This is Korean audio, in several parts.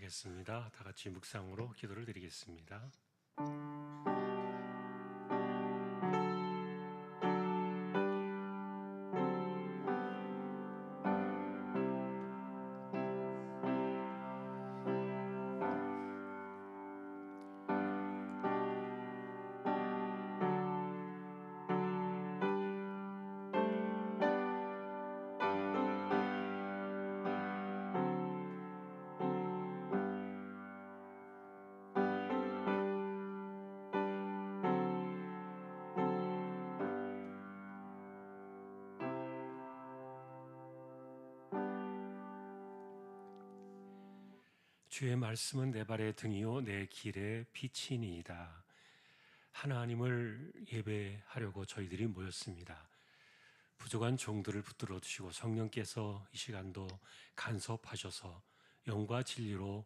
하겠습니다. 다 같이 묵상으로 기도를 드리겠습니다. 주의 말씀은 내 발의 등이요 내 길의 빛이니이다. 하나님을 예배하려고 저희들이 모였습니다. 부족한 종들을 붙들어 주시고 성령께서 이 시간도 간섭하셔서 영과 진리로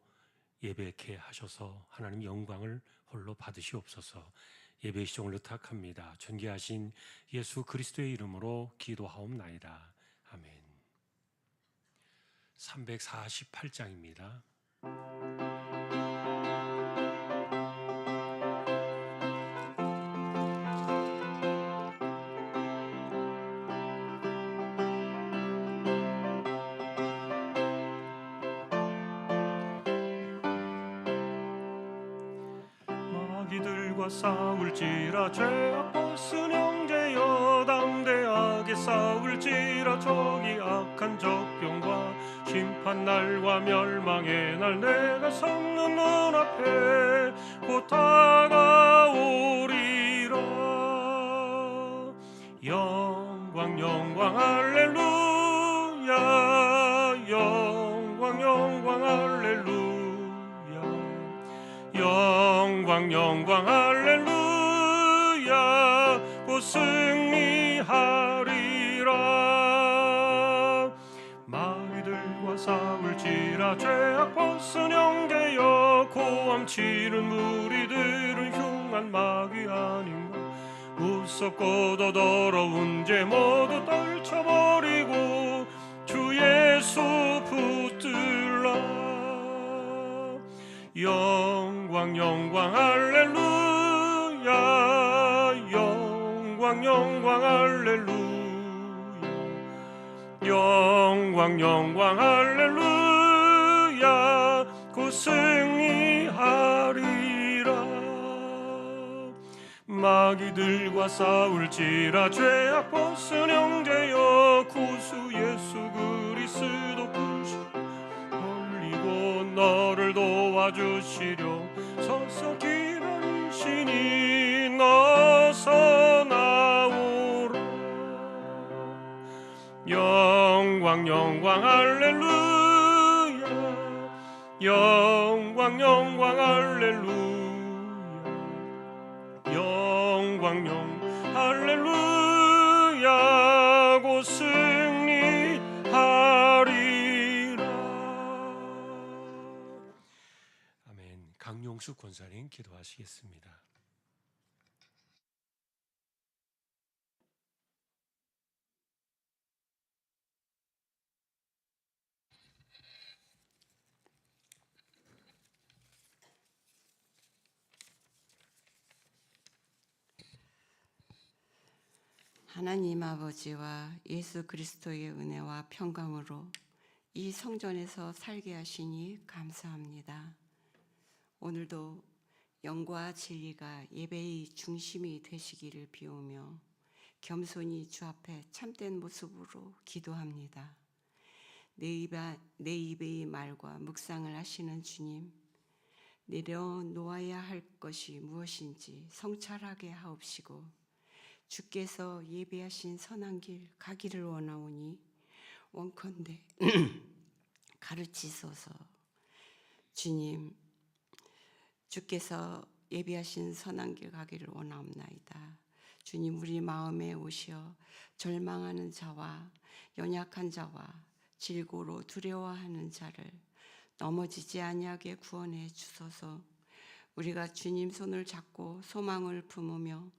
예배케 하셔서 하나님 영광을 홀로 받으시옵소서. 예배의 시종을 의탁합니다. 존귀하신 예수 그리스도의 이름으로 기도하옵나이다. 아멘. 348장입니다. 마귀들과 싸울지라 죄악 벗은 형제여 담대하게 싸울지라 저기 악한 적병과 심판날과 멸망의 날 내가 섰는 눈앞에 곧 다가오리라. 영광 영광 할렐루야. 영광 영광 할렐루야. 영광 영광 할렐루야. 곧 승리하리라. 마귀들과 싸울지라 죄악 벗은 형제여 고함치는 무리들은 흉한 마귀 아닌가. 무섭고도 더러운 죄 모두 떨쳐버리고 주 예수 붙들라. 영광 영광 할렐루야. 영광 영광 할렐루야. 영광 영광 할렐루야. 곧 승리하리라. 마귀들과 싸울지라 죄악 벗은 형제여 구수 예수 그리스도 걸리고 너를 도와주시려 서서 기다리시니 어서 나오라. 영광 영광 할렐루야. 영광 영광 할렐루야. 영광 영광 할렐루야. 곧 승리하리라. 아멘. 강용수 권사님 기도하시겠습니다. 하나님 아버지와 예수 그리스도의 은혜와 평강으로 이 성전에서 살게 하시니 감사합니다. 오늘도 영과 진리가 예배의 중심이 되시기를 비우며 겸손히 주 앞에 참된 모습으로 기도합니다. 내 입의 말과 묵상을 하시는 주님, 내려놓아야 할 것이 무엇인지 성찰하게 하옵시고 주께서 예비하신 선한 길 가기를 원하오니 원컨대 가르치소서. 주님, 주께서 예비하신 선한 길 가기를 원하옵나이다. 주님, 우리 마음에 오시어 절망하는 자와 연약한 자와 질고로 두려워하는 자를 넘어지지 아니하게 구원해 주소서. 우리가 주님 손을 잡고 소망을 품으며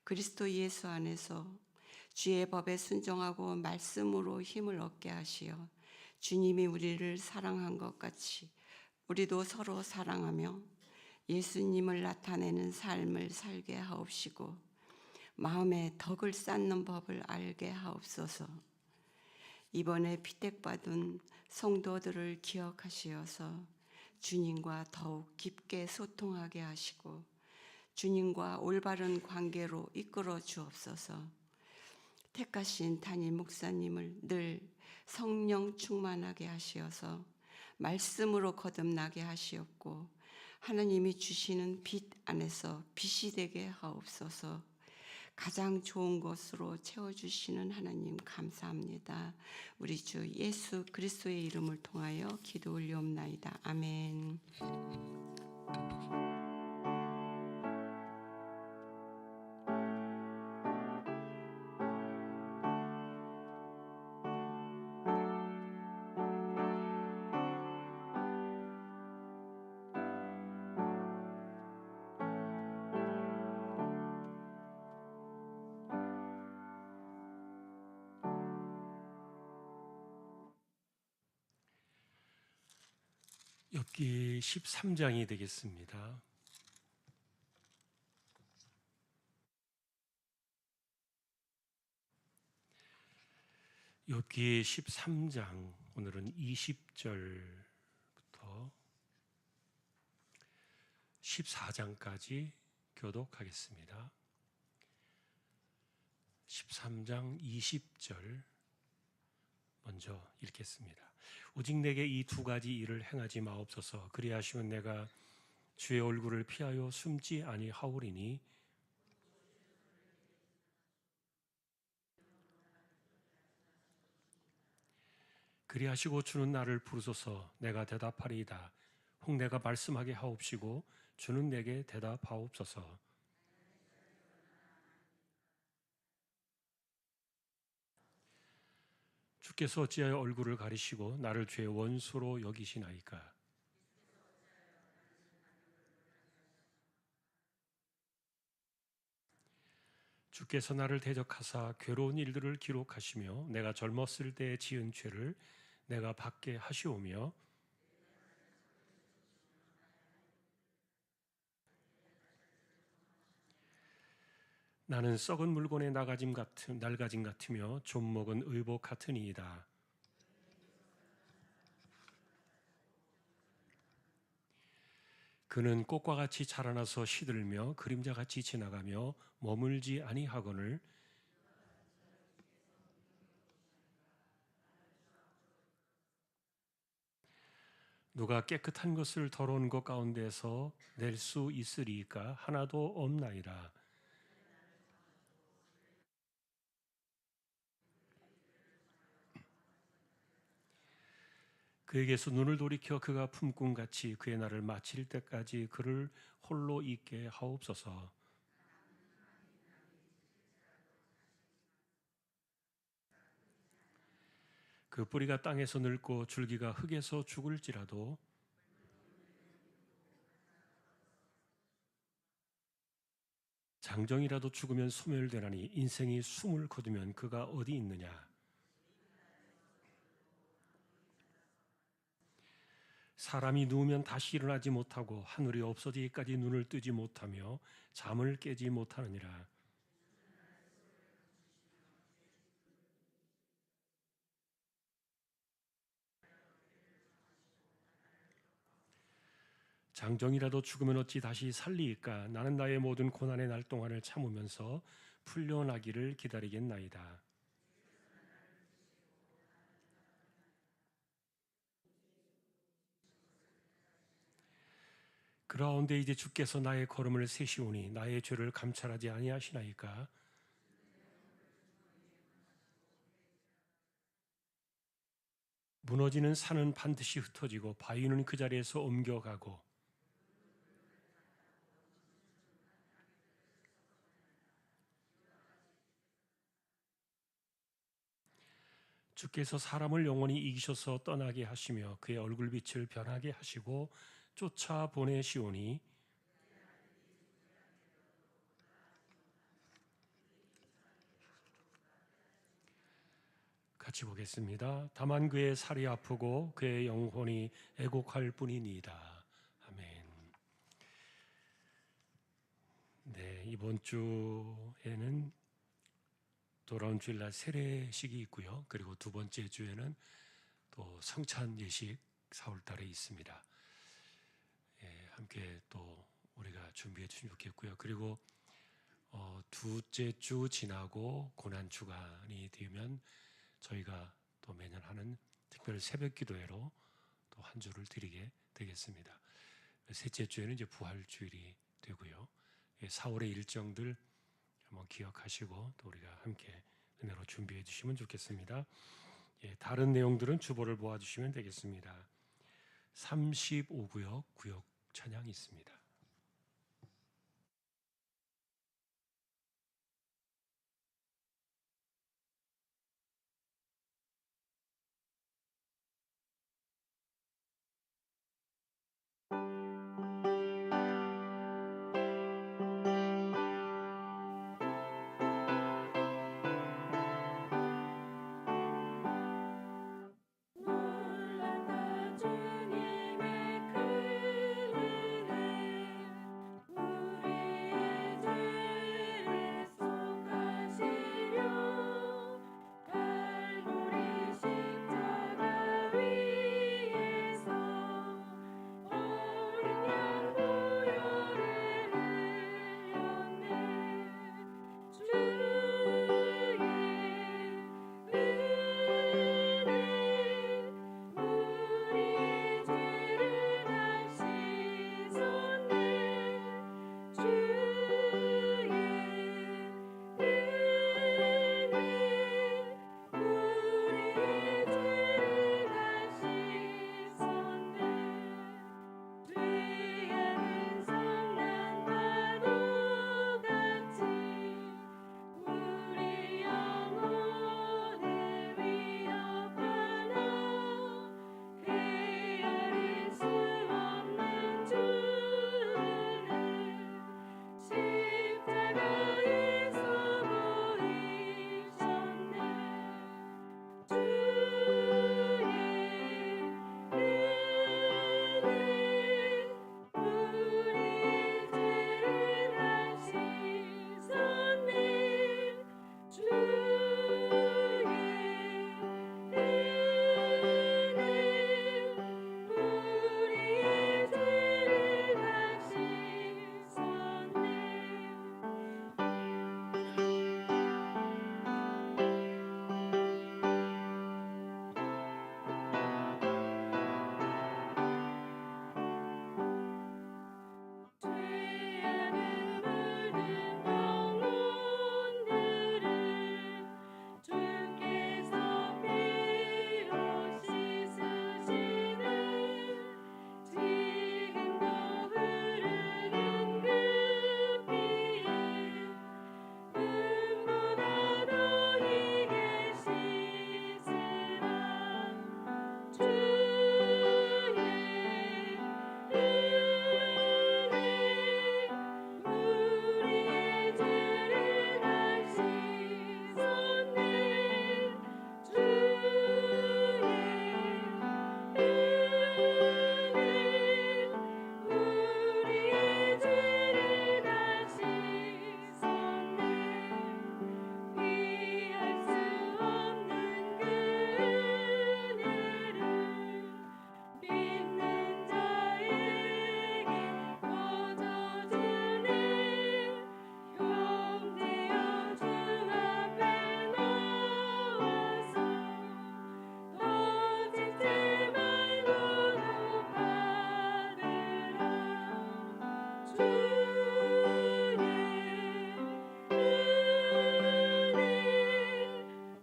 그리스도 예수 안에서 주의 법에 순종하고 말씀으로 힘을 얻게 하시어 주님이 우리를 사랑한 것 같이 우리도 서로 사랑하며 예수님을 나타내는 삶을 살게 하옵시고 마음에 덕을 쌓는 법을 알게 하옵소서. 이번에 피택받은 성도들을 기억하시어서 주님과 더욱 깊게 소통하게 하시고 주님과 올바른 관계로 이끌어 주옵소서. 택하신 담임 목사님을 늘 성령 충만하게 하시어서 말씀으로 거듭나게 하시옵고 하나님이 주시는 빛 안에서 빛이 되게 하옵소서. 가장 좋은 것으로 채워주시는 하나님 감사합니다. 우리 주 예수 그리스도의 이름을 통하여 기도 올리옵나이다. 아멘. 욥기 13장이 되겠습니다. 욥기 13장 오늘은 20절부터 14장까지 교독하겠습니다. 13장 20절 먼저 읽겠습니다. 오직 내게 이 두 가지 일을 행하지 마옵소서. 그리하시면 내가 주의 얼굴을 피하여 숨지 아니하오리니 그리하시고 주는 나를 부르소서. 내가 대답하리이다. 혹 내가 말씀하게 하옵시고 주는 내게 대답하옵소서. 주께서 어찌하여 얼굴을 가리시고 나를 죄의 원수로 여기시나이까. 주께서 나를 대적하사 괴로운 일들을 기록하시며 내가 젊었을 때에 지은 죄를 내가 받게 하시오며 나는 썩은 물건의 낡아짐 같으며 좀 먹은 의복 같으니이다. 그는 꽃과 같이 자라나서 시들며 그림자같이 지나가며 머물지 아니하거늘 누가 깨끗한 것을 더러운 것 가운데서 낼 수 있으리이까. 하나도 없나이다. 그에게서 눈을 돌이켜 그가 품꾼같이 그의 날을 마칠 때까지 그를 홀로 있게 하옵소서. 그 뿌리가 땅에서 늙고 줄기가 흙에서 죽을지라도 장정이라도 죽으면 소멸되나니 인생이 숨을 거두면 그가 어디 있느냐. 사람이 누우면 다시 일어나지 못하고 하늘이 없어지기까지 눈을 뜨지 못하며 잠을 깨지 못하느니라. 장정이라도 죽으면 어찌 다시 살리이까. 나는 나의 모든 고난의 날 동안을 참으면서 풀려나기를 기다리겠나이다. 그라운데 이제 주께서 나의 걸음을 세시오니 나의 죄를 감찰하지 아니하시나이까. 무너지는 산은 반드시 흩어지고 바위는 그 자리에서 옮겨가고 주께서 사람을 영원히 이기셔서 떠나게 하시며 그의 얼굴빛을 변하게 하시고 쫓아 보내시오니 같이 보겠습니다. 다만 그의 살이 아프고 그의 영혼이 애곡할 뿐이니이다. 아멘. 네, 이번 주에는 돌아온 주일날 세례식이 있고요. 그리고 두 번째 주에는 또 성찬 예식 4월달에 있습니다. 예, 함께 또 우리가 준비해 주시면 좋겠고요. 그리고 두째 주 지나고 고난 주간이 되면 저희가 또 매년 하는 특별 새벽 기도회로 또 한 주를 드리게 되겠습니다. 셋째 주에는 이제 부활 주일이 되고요. 4월의 일정들 한번 기억하시고 또 우리가 함께 은혜로 준비해 주시면 좋겠습니다. 다른 내용들은 주보를 보아 주시면 되겠습니다. 35구역 구역 찬양이 있습니다. 놀랐다 주님의 큰 은혜 우리의 죄를 속하시려 갈보리 십자가 위에서 어린 양 보혈을 흘렸네 주의 우리의 죄를 다 씻었네 주의 우리의 죄를 다 씻었네 죄악은 성난 파도같이 우리 영혼을 위협하나 헤아릴 수 없는 주는 십자가에서 보이셨네 주의 우리의 죄를 다 씻었네 주의 우리의 죄를 다 씻었네 죄악을 물든 영혼들을 주께서 피로 씻으시네 지금도 흐르는 그 피에 눈보다 더 희게 씻으라 주의 우리의 죄를 다 씻었네 주의 우리의 죄를 다 씻었네 피할 수 없는 그 은혜를 믿는 자에게 거저주네 형제여 주 앞에 나와서 거짓 제 말고도 받으라 주의 은혜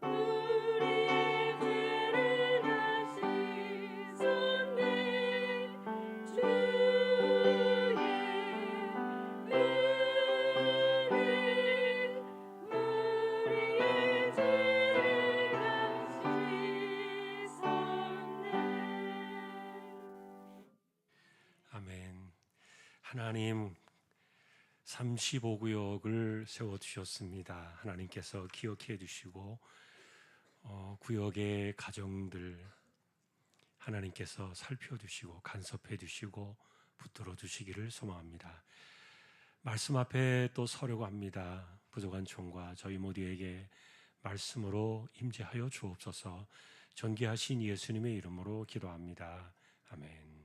우리의 죄를 다 씻었네 주의 은혜 우리의 죄를 다 씻었네 아멘. 하나님 35구역을 세워주셨습니다. 하나님께서 기억해 주시고 구역의 가정들 하나님께서 살펴주시고 간섭해 주시고 붙들어 주시기를 소망합니다. 말씀 앞에 또 서려고 합니다. 부족한 종과 저희 모두에게 말씀으로 임재하여 주옵소서. 존귀하신 예수님의 이름으로 기도합니다. 아멘.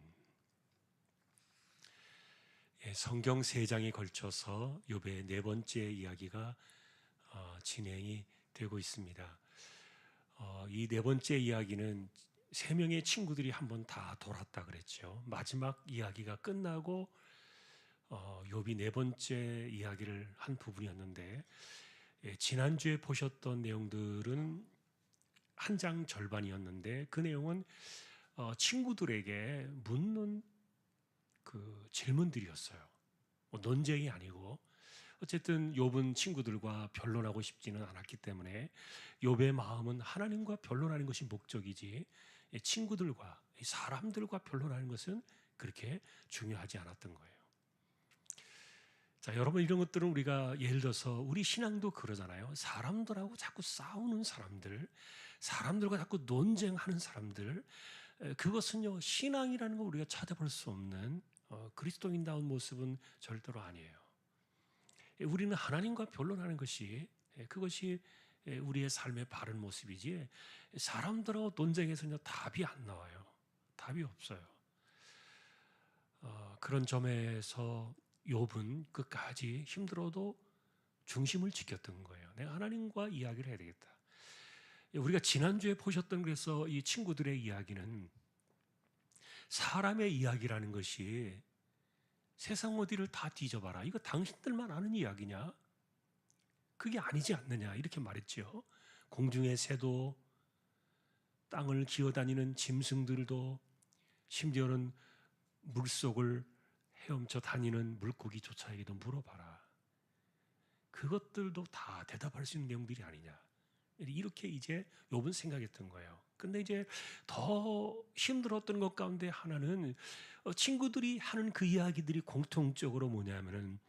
성경 3장에 걸쳐서 욥의 4번째 이야기가 진행이 되고 있습니다. 이 4번째 이야기는 3명의 친구들이 한번 다 돌았다 그랬죠. 마지막 이야기가 끝나고 욥이 4번째 이야기를 한 부분이었는데, 지난주에 보셨던 내용들은 한 장 절반이었는데 그 내용은 친구들에게 묻는 그 질문들이었어요. 논쟁이 아니고, 어쨌든 욥은 친구들과 변론하고 싶지는 않았기 때문에 욥의 마음은 하나님과 변론하는 것이 목적이지 친구들과 사람들과 변론하는 것은 그렇게 중요하지 않았던 거예요. 자, 여러분, 이런 것들은 우리가 예를 들어서 우리 신앙도 그러잖아요. 사람들하고 자꾸 싸우는 사람들, 사람들과 자꾸 논쟁하는 사람들, 그것은요 신앙이라는 걸 우리가 찾아볼 수 없는 그리스도인다운 모습은 절대로 아니에요. 우리는 하나님과 변론하는 것이, 그것이 우리의 삶의 바른 모습이지, 사람들하고 논쟁해서는 답이 안 나와요. 답이 없어요. 그런 점에서 욥은 끝까지 힘들어도 중심을 지켰던 거예요. 내가 하나님과 이야기를 해야 되겠다. 우리가 지난주에 보셨던, 그래서 이 친구들의 이야기는 사람의 이야기라는 것이 세상 어디를 다 뒤져봐라, 이거 당신들만 아는 이야기냐? 그게 아니지 않느냐, 이렇게 말했죠. 공중의 새도, 땅을 기어다니는 짐승들도, 심지어는 물속을 헤엄쳐 다니는 물고기조차에게도 물어봐라. 그것들도 다 대답할 수 있는 내용들이 아니냐, 이렇게 이제 욥은 생각했던 거예요. 근데 이제 더 힘들었던 것 가운데 하나는 친구들이 하는 그 이야기들이 공통적으로 뭐냐면은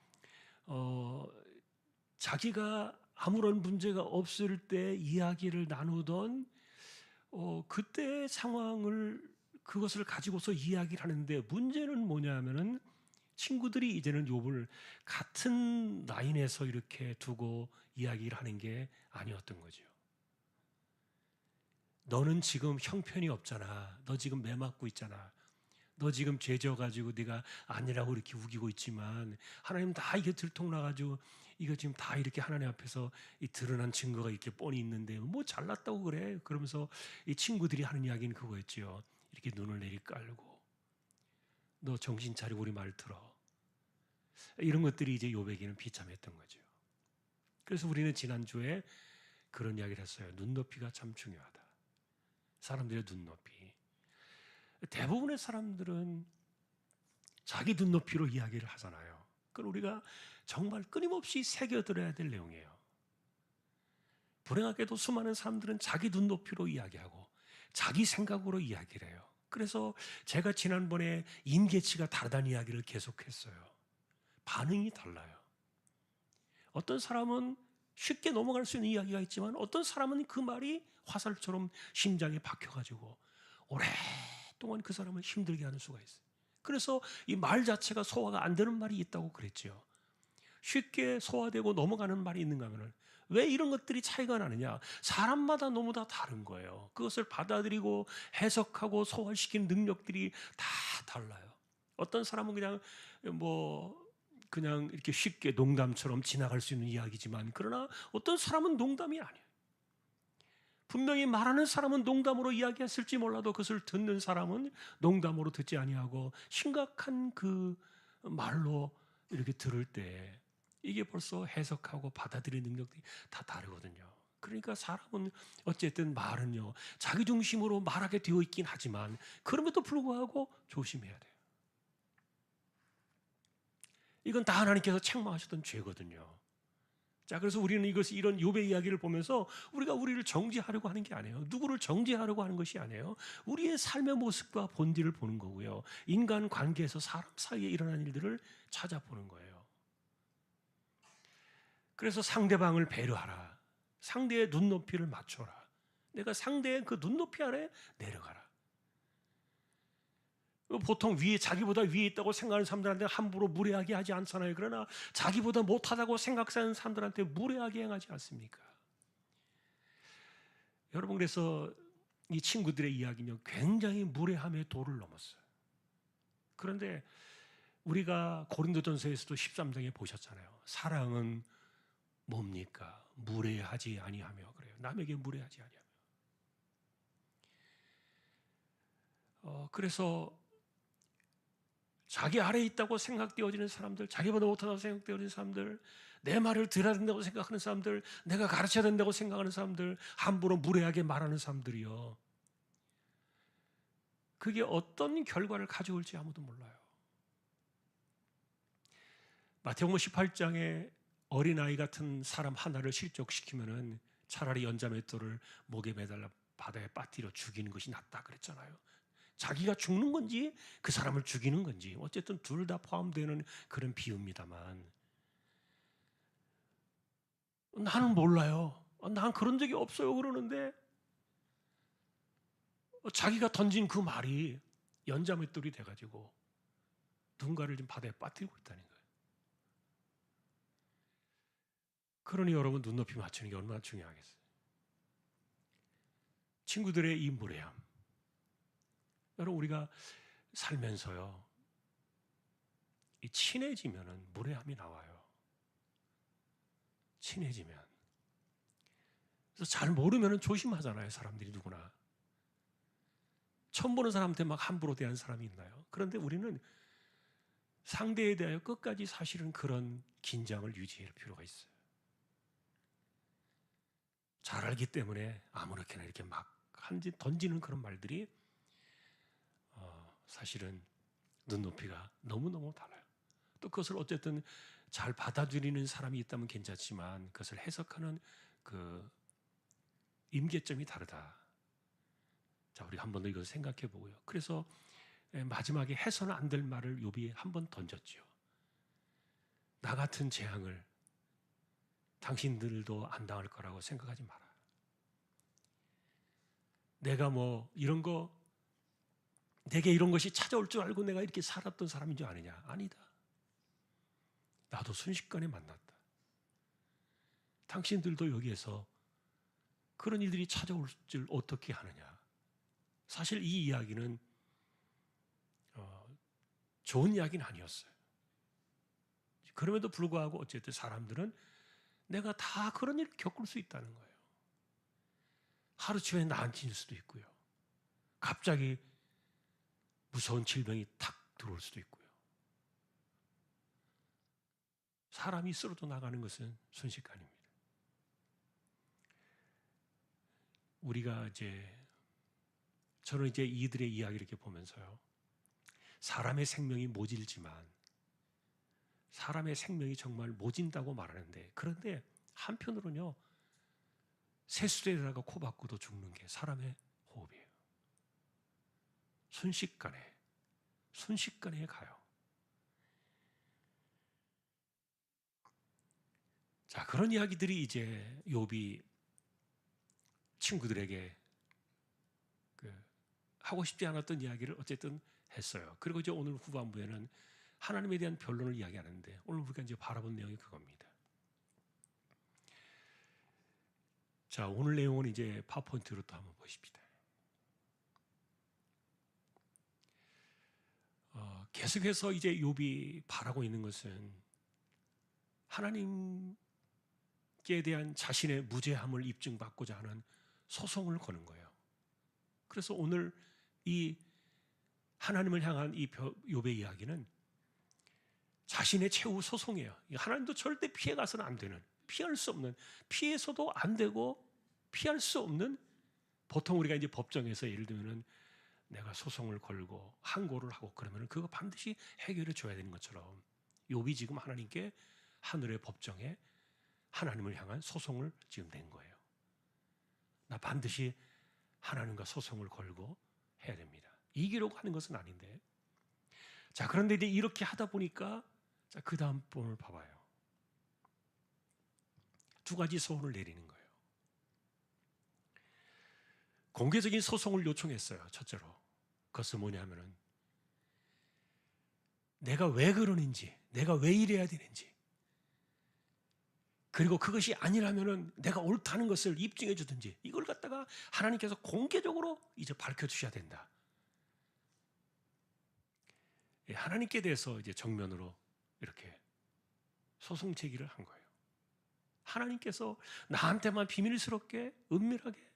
자기가 아무런 문제가 없을 때 이야기를 나누던 그때 상황을, 그것을 가지고서 이야기를 하는데, 문제는 뭐냐면은 친구들이 이제는 욥을 같은 라인에서 이렇게 두고 이야기를 하는 게 아니었던 거죠. 너는 지금 형편이 없잖아. 너 지금 매 맞고 있잖아. 너 지금 죄 져가지고 네가 아니라고 이렇게 우기고 있지만 하나님 다 이게 들통나가지고 이거 지금 다 이렇게 하나님 앞에서 이 드러난 증거가 이렇게 뻔히 있는데 뭐 잘났다고 그래. 그러면서 이 친구들이 하는 이야기는 그거였지요. 이렇게 눈을 내리깔고 너 정신 차리고 우리 말 들어. 이런 것들이 이제 욥에게는 비참했던 거죠. 그래서 우리는 지난주에 그런 이야기를 했어요. 눈높이가 참 중요하다. 사람들의 눈높이. 대부분의 사람들은 자기 눈높이로 이야기를 하잖아요. 그건 우리가 정말 끊임없이 새겨들어야 될 내용이에요. 불행하게도 수많은 사람들은 자기 눈높이로 이야기하고 자기 생각으로 이야기를 해요. 그래서 제가 지난번에 임계치가 다르다는 이야기를 계속했어요. 반응이 달라요. 어떤 사람은 쉽게 넘어갈 수 있는 이야기가 있지만 어떤 사람은 그 말이 화살처럼 심장에 박혀가지고 오랫동안 그 사람을 힘들게 하는 수가 있어요. 그래서 이 말 자체가 소화가 안 되는 말이 있다고 그랬죠. 쉽게 소화되고 넘어가는 말이 있는가 하면 왜 이런 것들이 차이가 나느냐? 사람마다 너무 다 다른 거예요. 그것을 받아들이고 해석하고 소화시키는 능력들이 다 달라요. 어떤 사람은 그냥 이렇게 쉽게 농담처럼 지나갈 수 있는 이야기지만, 그러나 어떤 사람은 농담이 아니에요. 분명히 말하는 사람은 농담으로 이야기했을지 몰라도 그것을 듣는 사람은 농담으로 듣지 아니하고 심각한 그 말로 이렇게 들을 때 이게 벌써 해석하고 받아들이는 능력들이 다 다르거든요. 그러니까 사람은 어쨌든 말은요 자기 중심으로 말하게 되어 있긴 하지만 그럼에도 불구하고 조심해야 돼요. 이건 다 하나님께서 책망하셨던 죄거든요. 자, 그래서 우리는 이런 욥의 이야기를 보면서 우리가 우리를 정죄하려고 하는 게 아니에요. 누구를 정죄하려고 하는 것이 아니에요. 우리의 삶의 모습과 본질을 보는 거고요. 인간 관계에서 사람 사이에 일어나는 일들을 찾아보는 거예요. 그래서 상대방을 배려하라. 상대의 눈높이를 맞춰라. 내가 상대의 그 눈높이 아래 내려가라. 보통 자기보다 위에 있다고 생각하는 사람들한테 함부로 무례하게 하지 않잖아요. 그러나 자기보다 못하다고 생각하는 사람들한테 무례하게 행하지 않습니까? 여러분, 그래서 이 친구들의 이야기는 굉장히 무례함의 도를 넘었어요. 그런데 우리가 고린도전서에서도 13장에 보셨잖아요. 사랑은 뭡니까? 무례하지 아니하며 그래요. 남에게 무례하지 아니하며. 그래서 자기 아래에 있다고 생각되어지는 사람들, 자기보다 못하다고 생각되어지는 사람들, 내 말을 들어야 된다고 생각하는 사람들, 내가 가르쳐야 된다고 생각하는 사람들, 함부로 무례하게 말하는 사람들이요. 그게 어떤 결과를 가져올지 아무도 몰라요. 마태복음 18장에 어린아이 같은 사람 하나를 실족시키면은 차라리 연자맷돌을 목에 매달려 바다에 빠뜨려 죽이는 것이 낫다 그랬잖아요. 자기가 죽는 건지 그 사람을 죽이는 건지 어쨌든 둘 다 포함되는 그런 비유입니다만, 나는 몰라요. 난 그런 적이 없어요. 그러는데 자기가 던진 그 말이 연자맷돌이 돼가지고 누군가를 지금 바다에 빠뜨리고 있다는 거예요. 그러니 여러분, 눈높이 맞추는 게 얼마나 중요하겠어요. 친구들의 이 무례함, 여러분, 우리가 살면서요, 이 친해지면은 무례함이 나와요. 친해지면. 그래서 잘 모르면은 조심하잖아요, 사람들이 누구나. 처음 보는 사람한테 막 함부로 대하는 사람이 있나요? 그런데 우리는 상대에 대하여 끝까지 사실은 그런 긴장을 유지할 필요가 있어요. 잘 알기 때문에 아무렇게나 이렇게 막 던지는 그런 말들이 사실은 눈높이가 너무너무 달라요. 또 그것을 어쨌든 잘 받아들이는 사람이 있다면 괜찮지만 그것을 해석하는 그 임계점이 다르다. 자, 우리 한 번 더 이것을 생각해 보고요. 그래서 마지막에 해서는 안 될 말을 욥이 한 번 던졌죠. 나 같은 재앙을 당신들도 안 당할 거라고 생각하지 마라. 내가 뭐 이런 거, 내게 이런 것이 찾아올 줄 알고 내가 이렇게 살았던 사람인 줄 아느냐? 아니다. 나도 순식간에 만났다. 당신들도 여기에서 그런 일들이 찾아올 줄 어떻게 하느냐? 사실 이 이야기는 좋은 이야기는 아니었어요. 그럼에도 불구하고 어쨌든 사람들은 내가 다 그런 일을 겪을 수 있다는 거예요. 하루치에 난치일 수도 있고요. 갑자기 무서운 질병이 탁 들어올 수도 있고요. 사람이 쓰러져 나가는 것은 순식간입니다. 우리가 저는 이들의 이야기를 이렇게 보면서요, 사람의 생명이 모질지만 사람의 생명이 정말 모진다고 말하는데, 그런데 한편으로는요, 새수레에다가 코 박고도 죽는 게 사람의 호흡이에요. 순식간에 가요. 자, 그런 이야기들이 이제 욥이 친구들에게 하고 싶지 않았던 이야기를 어쨌든 했어요. 그리고 이제 오늘 후반부에는 하나님에 대한 변론을 이야기하는데, 오늘 우리가 이제 바라본 내용이 그겁니다. 자, 오늘 내용은 이제 파워포인트로 또 한번 보십시다. 계속해서 이제 욥이 바라고 있는 것은 하나님께 대한 자신의 무죄함을 입증받고자 하는 소송을 거는 거예요. 그래서 오늘 이 하나님을 향한 이 욥의 이야기는 자신의 최후 소송이에요. 하나님도 절대 피해가서는 안 되는, 피할 수 없는, 피해서도 안 되고 피할 수 없는, 보통 우리가 이제 법정에서 예를 들면은 내가 소송을 걸고 항고를 하고 그러면은 그거 반드시 해결해 줘야 되는 것처럼 욥이 지금 하나님께 하늘의 법정에 하나님을 향한 소송을 지금 낸 거예요. 나 반드시 하나님과 소송을 걸고 해야 됩니다. 이기려고 하는 것은 아닌데. 자, 그런데 이제 이렇게 하다 보니까 자, 그 다음 본을 봐봐요. 두 가지 소원을 내리는 거예요. 공개적인 소송을 요청했어요. 첫째로. 그것은 뭐냐면은 내가 왜 그러는지, 내가 왜 이래야 되는지, 그리고 그것이 아니라면은 내가 옳다는 것을 입증해 주든지, 이걸 갖다가 하나님께서 공개적으로 이제 밝혀 주셔야 된다. 예, 하나님께 대해서 이제 정면으로 이렇게 소송 제기를 한 거예요. 하나님께서 나한테만 비밀스럽게 은밀하게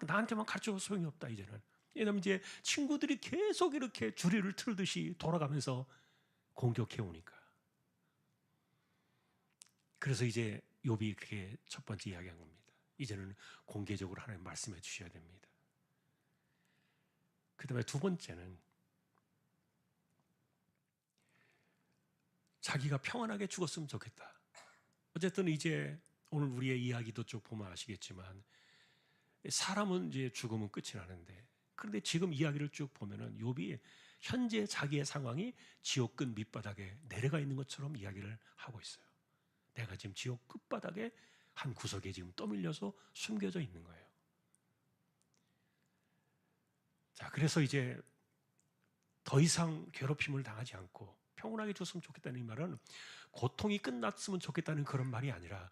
나한테만 가르쳐도 소용이 없다 이제는. 왜냐하면 이제 친구들이 계속 이렇게 주리를 틀듯이 돌아가면서 공격해 오니까. 그래서 이제 욥이 그게 첫 번째 이야기한 겁니다. 이제는 공개적으로 하나님 말씀해 주셔야 됩니다. 그 다음에 두 번째는 자기가 평안하게 죽었으면 좋겠다. 어쨌든 이제 오늘 우리의 이야기도 쭉 보면 아시겠지만 사람은 이제 죽으면 끝이 나는데, 그런데 지금 이야기를 쭉 보면은 욥이 현재 자기의 상황이 지옥 끝 밑바닥에 내려가 있는 것처럼 이야기를 하고 있어요. 내가 지금 지옥 끝바닥에 한 구석에 지금 떠밀려서 숨겨져 있는 거예요. 자, 그래서 이제 더 이상 괴롭힘을 당하지 않고 평온하게 줬으면 좋겠다는 이 말은 고통이 끝났으면 좋겠다는 그런 말이 아니라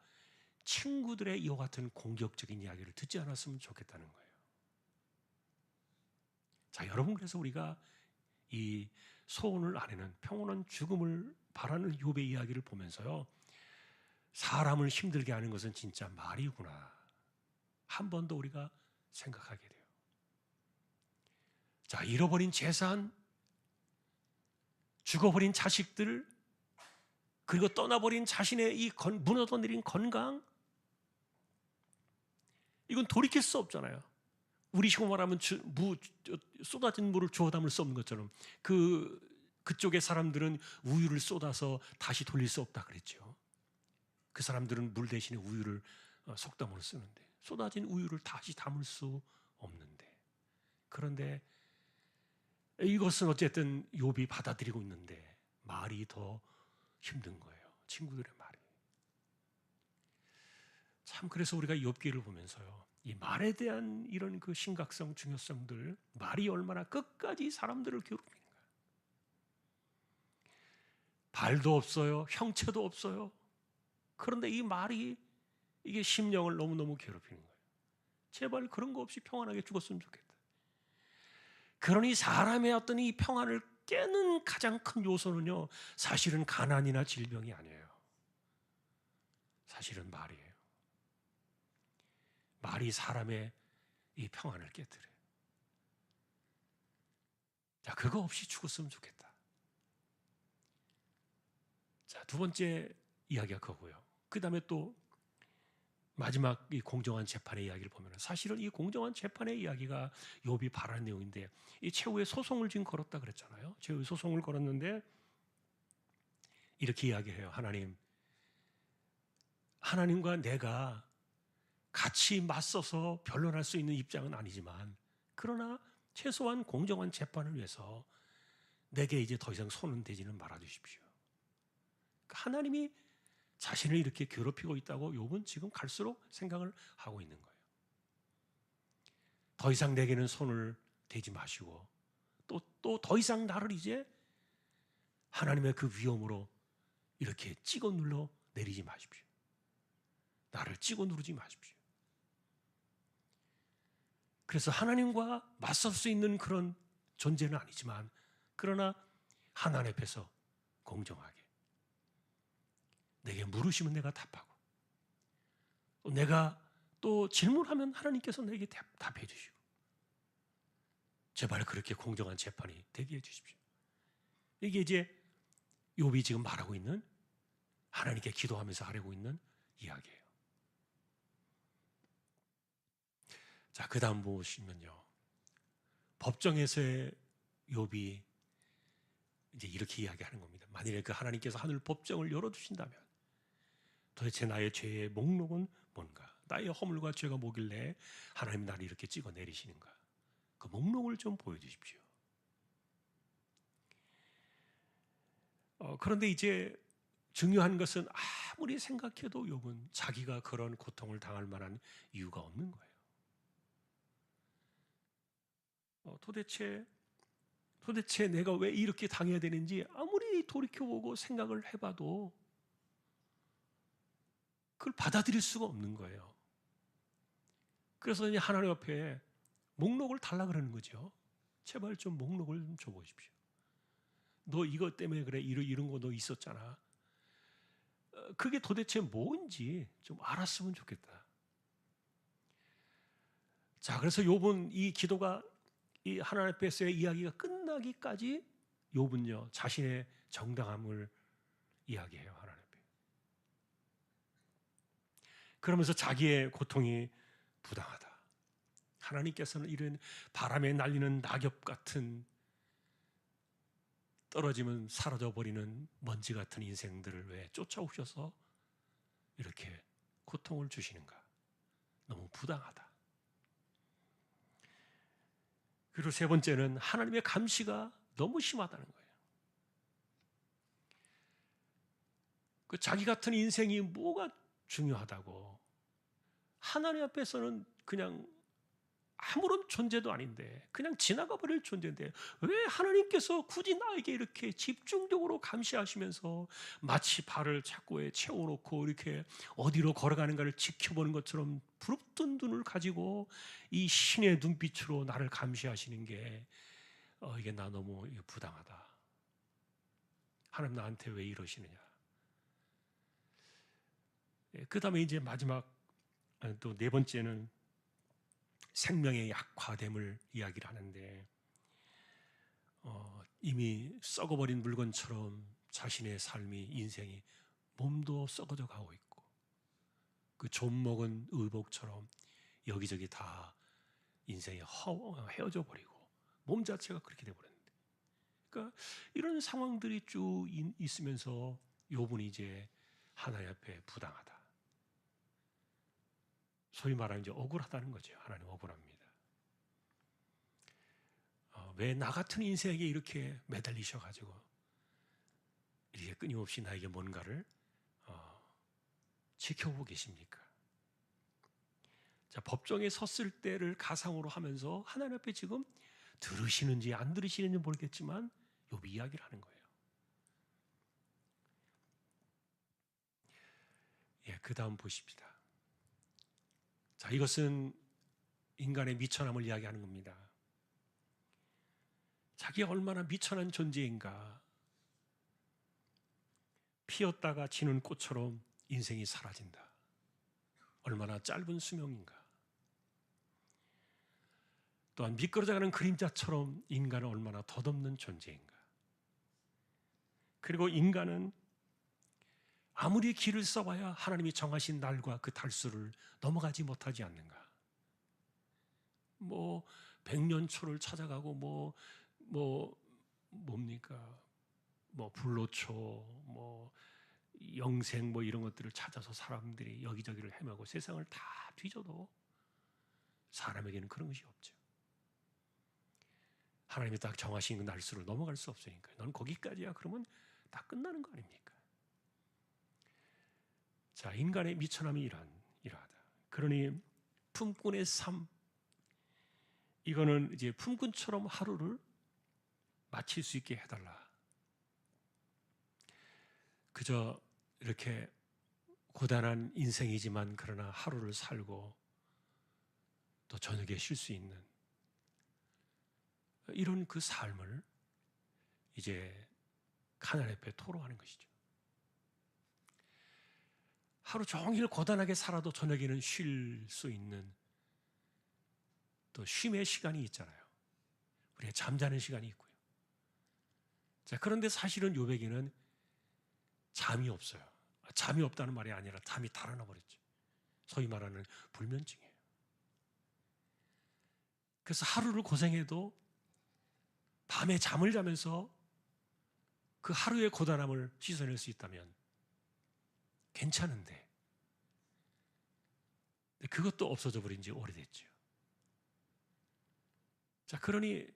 친구들의 이와 같은 공격적인 이야기를 듣지 않았으면 좋겠다는 거예요. 자, 여러분, 그래서 우리가 이 소원을 아내는 평온한 죽음을 바라는 욥의 이야기를 보면서요, 사람을 힘들게 하는 것은 진짜 말이구나 한 번 더 우리가 생각하게 돼요. 자, 잃어버린 재산, 죽어버린 자식들, 그리고 떠나버린 자신의 이 무너져 내린 건강, 이건 돌이킬 수 없잖아요. 우리 식으로 말하면 쏟아진 물을 주워 담을 수 없는 것처럼 그쪽의 사람들은 우유를 쏟아서 다시 돌릴 수 없다 그랬죠. 그 사람들은 물 대신에 우유를 속담으로 쓰는데 쏟아진 우유를 다시 담을 수 없는데, 그런데 이것은 어쨌든 욥이 받아들이고 있는데 말이 더 힘든 거예요. 친구들의 말이. 참, 그래서 우리가 욥기를 보면서요, 이 말에 대한 이런 그 심각성, 중요성들, 말이 얼마나 끝까지 사람들을 괴롭히는가. 발도 없어요, 형체도 없어요. 그런데 이 말이 이게 심령을 너무너무 괴롭히는 거예요. 제발 그런 거 없이 평안하게 죽었으면 좋겠다. 그러니 사람의 어떤 이 평안을 깨는 가장 큰 요소는요, 사실은 가난이나 질병이 아니에요. 사실은 말이에요. 말이 사람의 이 평안을 깨뜨려요. 자, 그거 없이 죽었으면 좋겠다. 자, 두 번째 이야기가 그거고요. 그 다음에 또 마지막 이 공정한 재판의 이야기를 보면 사실은 이 공정한 재판의 이야기가 욥이 바라는 내용인데, 이 최후의 소송을 지금 걸었다 그랬잖아요. 최후의 소송을 걸었는데 이렇게 이야기해요. 하나님과 내가 같이 맞서서 변론할 수 있는 입장은 아니지만, 그러나 최소한 공정한 재판을 위해서 내게 이제 더 이상 손은 대지는 말아 주십시오. 하나님이 자신을 이렇게 괴롭히고 있다고 욥은 지금 갈수록 생각을 하고 있는 거예요. 더 이상 내게는 손을 대지 마시고 또 더 이상 나를 이제 하나님의 그 위험으로 이렇게 찍어 눌러 내리지 마십시오. 나를 찍어 누르지 마십시오. 그래서 하나님과 맞설 수 있는 그런 존재는 아니지만, 그러나 하나님 앞에서 공정하게 내게 물으시면 내가 답하고, 내가 또 질문하면 하나님께서 내게 답해 주시고, 제발 그렇게 공정한 재판이 되게 해 주십시오. 이게 이제 욥이 지금 말하고 있는, 하나님께 기도하면서 하려고 있는 이야기예요. 자, 그 다음 보시면요, 법정에서의 욥이 이제 이렇게 이야기하는 겁니다. 만일에 그 하나님께서 하늘 법정을 열어주신다면 도대체 나의 죄의 목록은 뭔가? 나의 허물과 죄가 뭐길래 하나님이 나를 이렇게 찍어 내리시는가? 그 목록을 좀 보여주십시오. 그런데 이제 중요한 것은 아무리 생각해도 욥은 자기가 그런 고통을 당할 만한 이유가 없는 거예요. 도대체 내가 왜 이렇게 당해야 되는지 아무리 돌이켜보고 생각을 해봐도 그걸 받아들일 수가 없는 거예요. 그래서 이제 하나님 앞에 목록을 달라 그러는 거죠. 제발 좀 목록을 좀 줘보십시오. 너 이것 때문에 그래, 이런 거 너 있었잖아. 그게 도대체 뭔지 좀 알았으면 좋겠다. 자, 그래서 욥은 이 기도가 이 하나님 앞에서의 이야기가 끝나기까지 욥은요 자신의 정당함을 이야기해요, 하나님 앞에. 그러면서 자기의 고통이 부당하다. 하나님께서는 이런 바람에 날리는 낙엽 같은, 떨어지면 사라져버리는 먼지 같은 인생들을 왜 쫓아오셔서 이렇게 고통을 주시는가? 너무 부당하다. 그리고 세 번째는 하나님의 감시가 너무 심하다는 거예요. 그 자기 같은 인생이 뭐가 중요하다고, 하나님 앞에서는 그냥 아무런 존재도 아닌데, 그냥 지나가 버릴 존재인데 왜 하나님께서 굳이 나에게 이렇게 집중적으로 감시하시면서 마치 발을 착고에 채워놓고 이렇게 어디로 걸어가는가를 지켜보는 것처럼 부릅뜬 눈을 가지고 이 신의 눈빛으로 나를 감시하시는 게 이게 나 너무 부당하다. 하나님 나한테 왜 이러시느냐. 그 다음에 이제 마지막 또 네 번째는 생명의 약화됨을 이야기를 하는데, 이미 썩어버린 물건처럼 자신의 삶이, 인생이, 몸도 썩어져 가고 있고, 그 좀 먹은 의복처럼 여기저기 다 인생이 헤어져 버리고 몸 자체가 그렇게 돼버렸는데, 그러니까 이런 상황들이 쭉 있으면서 욥은 이제 하나님 앞에 부당하다, 소위 말하면 이제 억울하다는 거죠. 하나님 억울합니다. 왜 나 같은 인생에게 이렇게 매달리셔가지고 이렇게 끊임없이 나에게 뭔가를 지켜보고 계십니까? 자, 법정에 섰을 때를 가상으로 하면서 하나님 앞에 지금 들으시는지 안 들으시는지 모르겠지만 욥이 이야기를 하는 거예요. 예, 그 다음 보십시다. 자, 이것은 인간의 미천함을 이야기하는 겁니다. 자기가 얼마나 미천한 존재인가. 피었다가 지는 꽃처럼 인생이 사라진다. 얼마나 짧은 수명인가. 또한 미끄러져가는 그림자처럼 인간은 얼마나 덧없는 존재인가. 그리고 인간은 아무리 길을 써봐야 하나님이 정하신 날과 그 달수를 넘어가지 못하지 않는가. 뭐 100년초를 찾아가고 뭡니까? 뭐 불로초, 뭐 영생, 뭐 이런 것들을 찾아서 사람들이 여기저기를 헤매고 세상을 다 뒤져도 사람에게는 그런 것이 없죠. 하나님이 딱 정하신 그 날수를 넘어갈 수 없으니까. 넌 거기까지야. 그러면 다 끝나는 거 아닙니까? 자, 인간의 미천함이 이러하다. 그러니 품꾼의 삶, 이거는 이제 품꾼처럼 하루를 마칠 수 있게 해달라. 그저 이렇게 고단한 인생이지만 그러나 하루를 살고 또 저녁에 쉴 수 있는 이런 그 삶을 이제 하나님 앞에 토로하는 것이죠. 하루 종일 고단하게 살아도 저녁에는 쉴 수 있는 또 쉼의 시간이 있잖아요. 우리가 잠자는 시간이 있고요. 자, 그런데 사실은 욥에게는 잠이 없어요. 잠이 없다는 말이 아니라 잠이 달아나 버렸죠. 소위 말하는 불면증이에요. 그래서 하루를 고생해도 밤에 잠을 자면서 그 하루의 고단함을 씻어낼 수 있다면 괜찮은데 그것도 없어져 버린 지 오래됐죠. 자, 그러니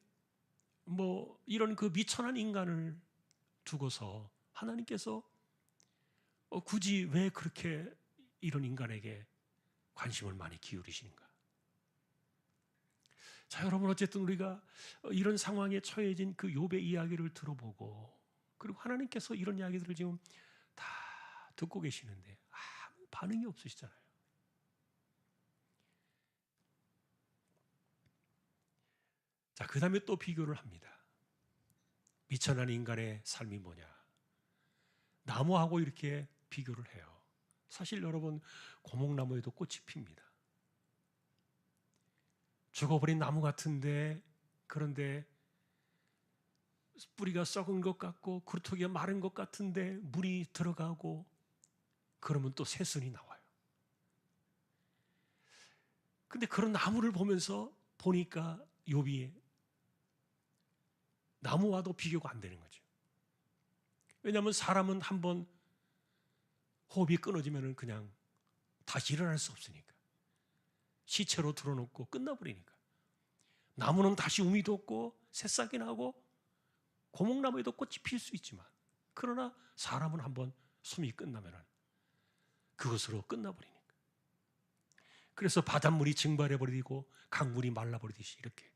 뭐 이런 그 미천한 인간을 두고서 하나님께서 굳이 왜 그렇게 이런 인간에게 관심을 많이 기울이시는가? 자, 여러분, 어쨌든 우리가 이런 상황에 처해진 그 욥의 이야기를 들어보고, 그리고 하나님께서 이런 이야기들을 지금 다 듣고 계시는데 아무 반응이 없으시잖아요. 자, 그 다음에 또 비교를 합니다. 미천한 인간의 삶이 뭐냐? 나무하고 이렇게 비교를 해요. 사실 여러분, 고목나무에도 꽃이 핍니다. 죽어버린 나무 같은데, 그런데 뿌리가 썩은 것 같고 그루터기가 마른 것 같은데 물이 들어가고 그러면 또 새순이 나와요. 근데 그런 나무를 보니까 욥이 나무와도 비교가 안 되는 거죠. 왜냐하면 사람은 한번 호흡이 끊어지면 그냥 다시 일어날 수 없으니까. 시체로 들어놓고 끝나버리니까. 나무는 다시 움이 돋고 새싹이 나고 고목나무에도 꽃이 필 수 있지만, 그러나 사람은 한번 숨이 끝나면 그것으로 끝나버리니까. 그래서 바닷물이 증발해버리고 강물이 말라버리듯이 이렇게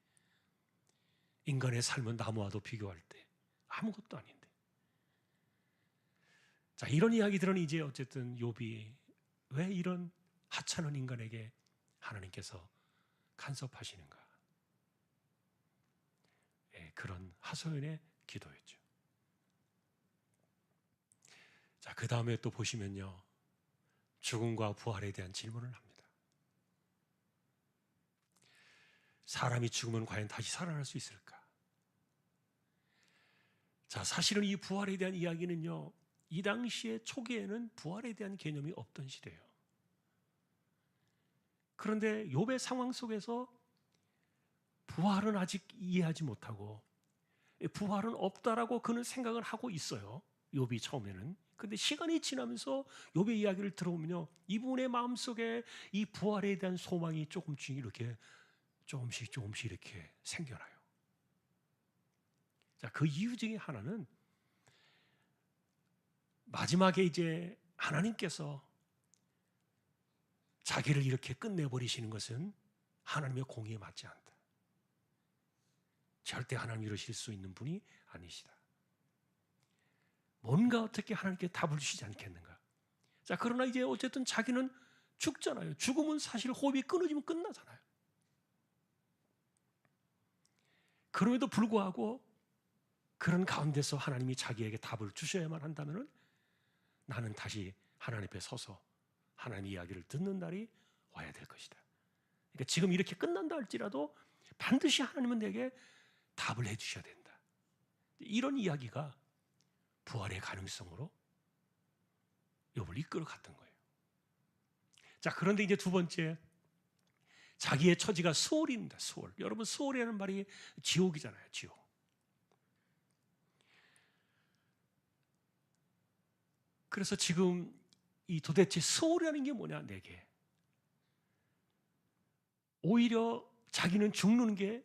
인간의 삶은 나무와도 비교할 때 아무것도 아닌데. 자, 이런 이야기들은 이제 어쨌든 욥이 왜 이런 하찮은 인간에게 하나님께서 간섭하시는가? 예, 그런 하소연의 기도였죠. 자, 그 다음에 또 보시면요, 죽음과 부활에 대한 질문을 합니다. 사람이 죽으면 과연 다시 살아날 수 있을까? 자, 사실은 이 부활에 대한 이야기는요, 이 당시의 초기에는 부활에 대한 개념이 없던 시대예요. 그런데 욥의 상황 속에서 부활은 아직 이해하지 못하고, 부활은 없다라고 그는 생각을 하고 있어요. 욥이 처음에는. 근데 시간이 지나면서 욥의 이야기를 들어보면요, 이분의 마음속에 이 부활에 대한 소망이 조금씩 이렇게 조금씩 이렇게 생겨나요. 자, 그 이유 중에 하나는 마지막에 이제 하나님께서 자기를 이렇게 끝내버리시는 것은 하나님의 공의에 맞지 않다. 절대 하나님 이러실 수 있는 분이 아니시다. 뭔가 어떻게 하나님께 답을 주시지 않겠는가. 자, 그러나 이제 어쨌든 자기는 죽잖아요. 죽음은 사실 호흡이 끊어지면 끝나잖아요. 그럼에도 불구하고 그런 가운데서 하나님이 자기에게 답을 주셔야만 한다면 나는 다시 하나님 앞에 서서 하나님의 이야기를 듣는 날이 와야 될 것이다. 그러니까 지금 이렇게 끝난다 할지라도 반드시 하나님은 내게 답을 해 주셔야 된다. 이런 이야기가 부활의 가능성으로 욥을 이끌어 갔던 거예요. 자, 그런데 이제 두 번째, 자기의 처지가 수월입니다. 수월. 여러분, 수월이라는 말이 지옥이잖아요. 지옥. 그래서 지금 이 도대체 수월이라는 게 뭐냐, 내게. 오히려 자기는 죽는 게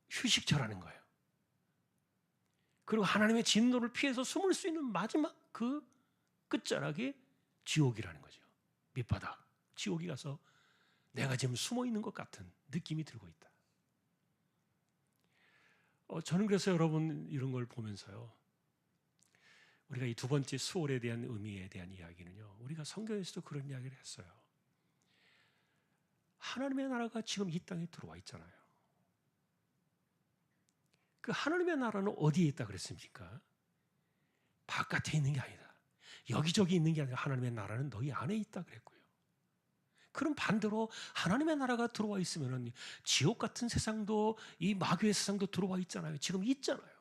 휴식처라는 거예요. 그리고 하나님의 진노를 피해서 숨을 수 있는 마지막 그 끝자락이 지옥이라는 거죠. 밑바닥, 지옥에 가서 내가 지금 숨어 있는 것 같은 느낌이 들고 있다. 저는 그래서 여러분 이런 걸 보면서요, 우리가 이 두 번째 수월에 대한 의미에 대한 이야기는요, 우리가 성경에서도 그런 이야기를 했어요. 하나님의 나라가 지금 이 땅에 들어와 있잖아요. 그 하나님의 나라는 어디에 있다 그랬습니까? 바깥에 있는 게 아니다. 여기저기 있는 게 아니라 하나님의 나라는 너희 안에 있다 그랬고요. 그럼 반대로 하나님의 나라가 들어와 있으면 지옥 같은 세상도, 이 마귀의 세상도 들어와 있잖아요. 지금 있잖아요.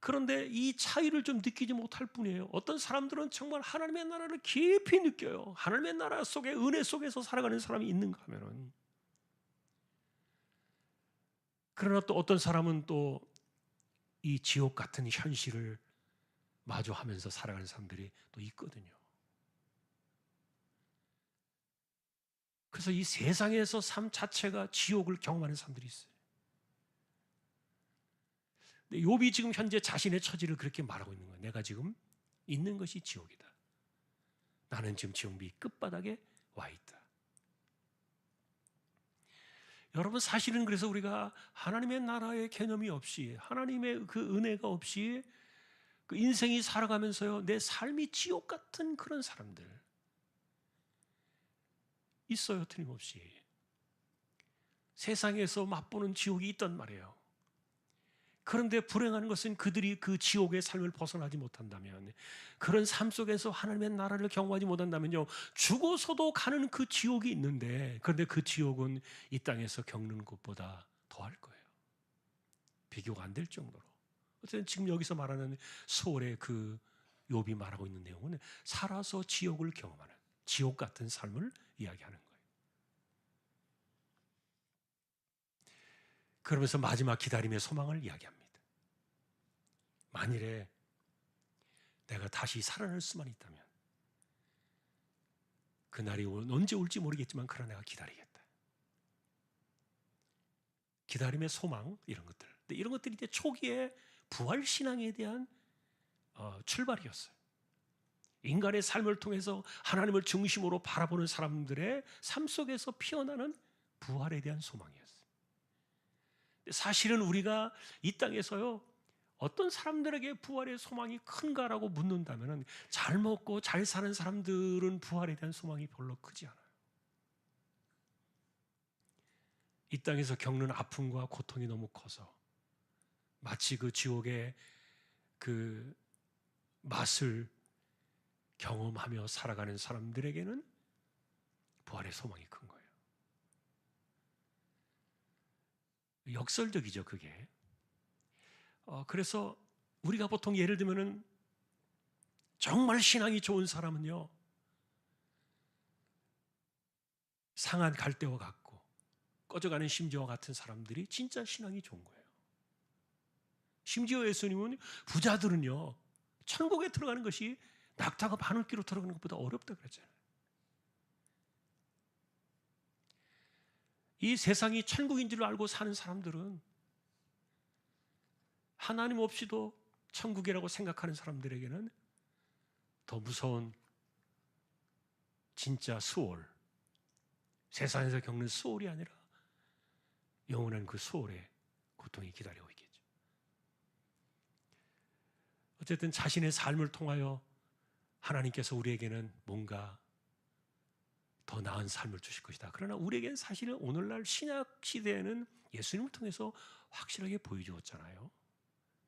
그런데 이 차이를 좀 느끼지 못할 뿐이에요. 어떤 사람들은 정말 하나님의 나라를 깊이 느껴요. 하나님의 나라 속에, 은혜 속에서 살아가는 사람이 있는가 하면은. 그러나 또 어떤 사람은 또 이 지옥 같은 현실을 마주하면서 살아가는 사람들이 또 있거든요. 그래서 이 세상에서 삶 자체가 지옥을 경험하는 사람들이 있어요. 근데 욥이 지금 현재 자신의 처지를 그렇게 말하고 있는 거예요. 내가 지금 있는 것이 지옥이다. 나는 지금 지옥 밑 끝바닥에 와 있다. 여러분, 사실은 그래서 우리가 하나님의 나라의 개념이 없이, 하나님의 그 은혜가 없이 그 인생이 살아가면서요, 내 삶이 지옥 같은 그런 사람들 있어요. 틀림없이 세상에서 맛보는 지옥이 있단 말이에요. 그런데 불행한 것은 그들이 그 지옥의 삶을 벗어나지 못한다면, 그런 삶 속에서 하나님의 나라를 경험하지 못한다면요, 죽어서도 가는 그 지옥이 있는데, 그런데 그 지옥은 이 땅에서 겪는 것보다 더할 거예요. 비교가 안 될 정도로. 어쨌든 지금 여기서 말하는 소월의 그 욥이 말하고 있는 내용은 살아서 지옥을 경험하는, 지옥 같은 삶을 이야기하는 거예요. 그러면서 마지막 기다림의 소망을 이야기합니다. 만일에 내가 다시 살아날 수만 있다면, 그날이 언제 올지 모르겠지만 그러나 내가 기다리겠다. 기다림의 소망, 이런 것들. 근데 이런 것들이 이제 초기에 부활 신앙에 대한 출발이었어요. 인간의 삶을 통해서 하나님을 중심으로 바라보는 사람들의 삶 속에서 피어나는 부활에 대한 소망이었어요. 사실은 우리가 이 땅에서요, 어떤 사람들에게 부활의 소망이 큰가라고 묻는다면, 잘 먹고 잘 사는 사람들은 부활에 대한 소망이 별로 크지 않아요. 이 땅에서 겪는 아픔과 고통이 너무 커서 마치 그 지옥의 그 맛을 경험하며 살아가는 사람들에게는 부활의 소망이 큰 거예요. 역설적이죠, 그게. 그래서 우리가 보통 예를 들면은 정말 신앙이 좋은 사람은요, 상한 갈대와 같고 꺼져가는 심지와 같은 사람들이 진짜 신앙이 좋은 거예요. 심지어 예수님은 부자들은요, 천국에 들어가는 것이 낙타가 바늘귀로 들어가는 것보다 어렵다 그랬잖아요. 이 세상이 천국인 줄 알고 사는 사람들은 하나님 없이도 천국이라고 생각하는 사람들에게는 더 무서운 진짜 수월, 세상에서 겪는 수월이 아니라 영원한 그 수월의 고통이 기다리고 있겠죠. 어쨌든 자신의 삶을 통하여 하나님께서 우리에게는 뭔가 더 나은 삶을 주실 것이다. 그러나 우리에게는 사실은 오늘날 신약 시대에는 예수님을 통해서 확실하게 보여주었잖아요.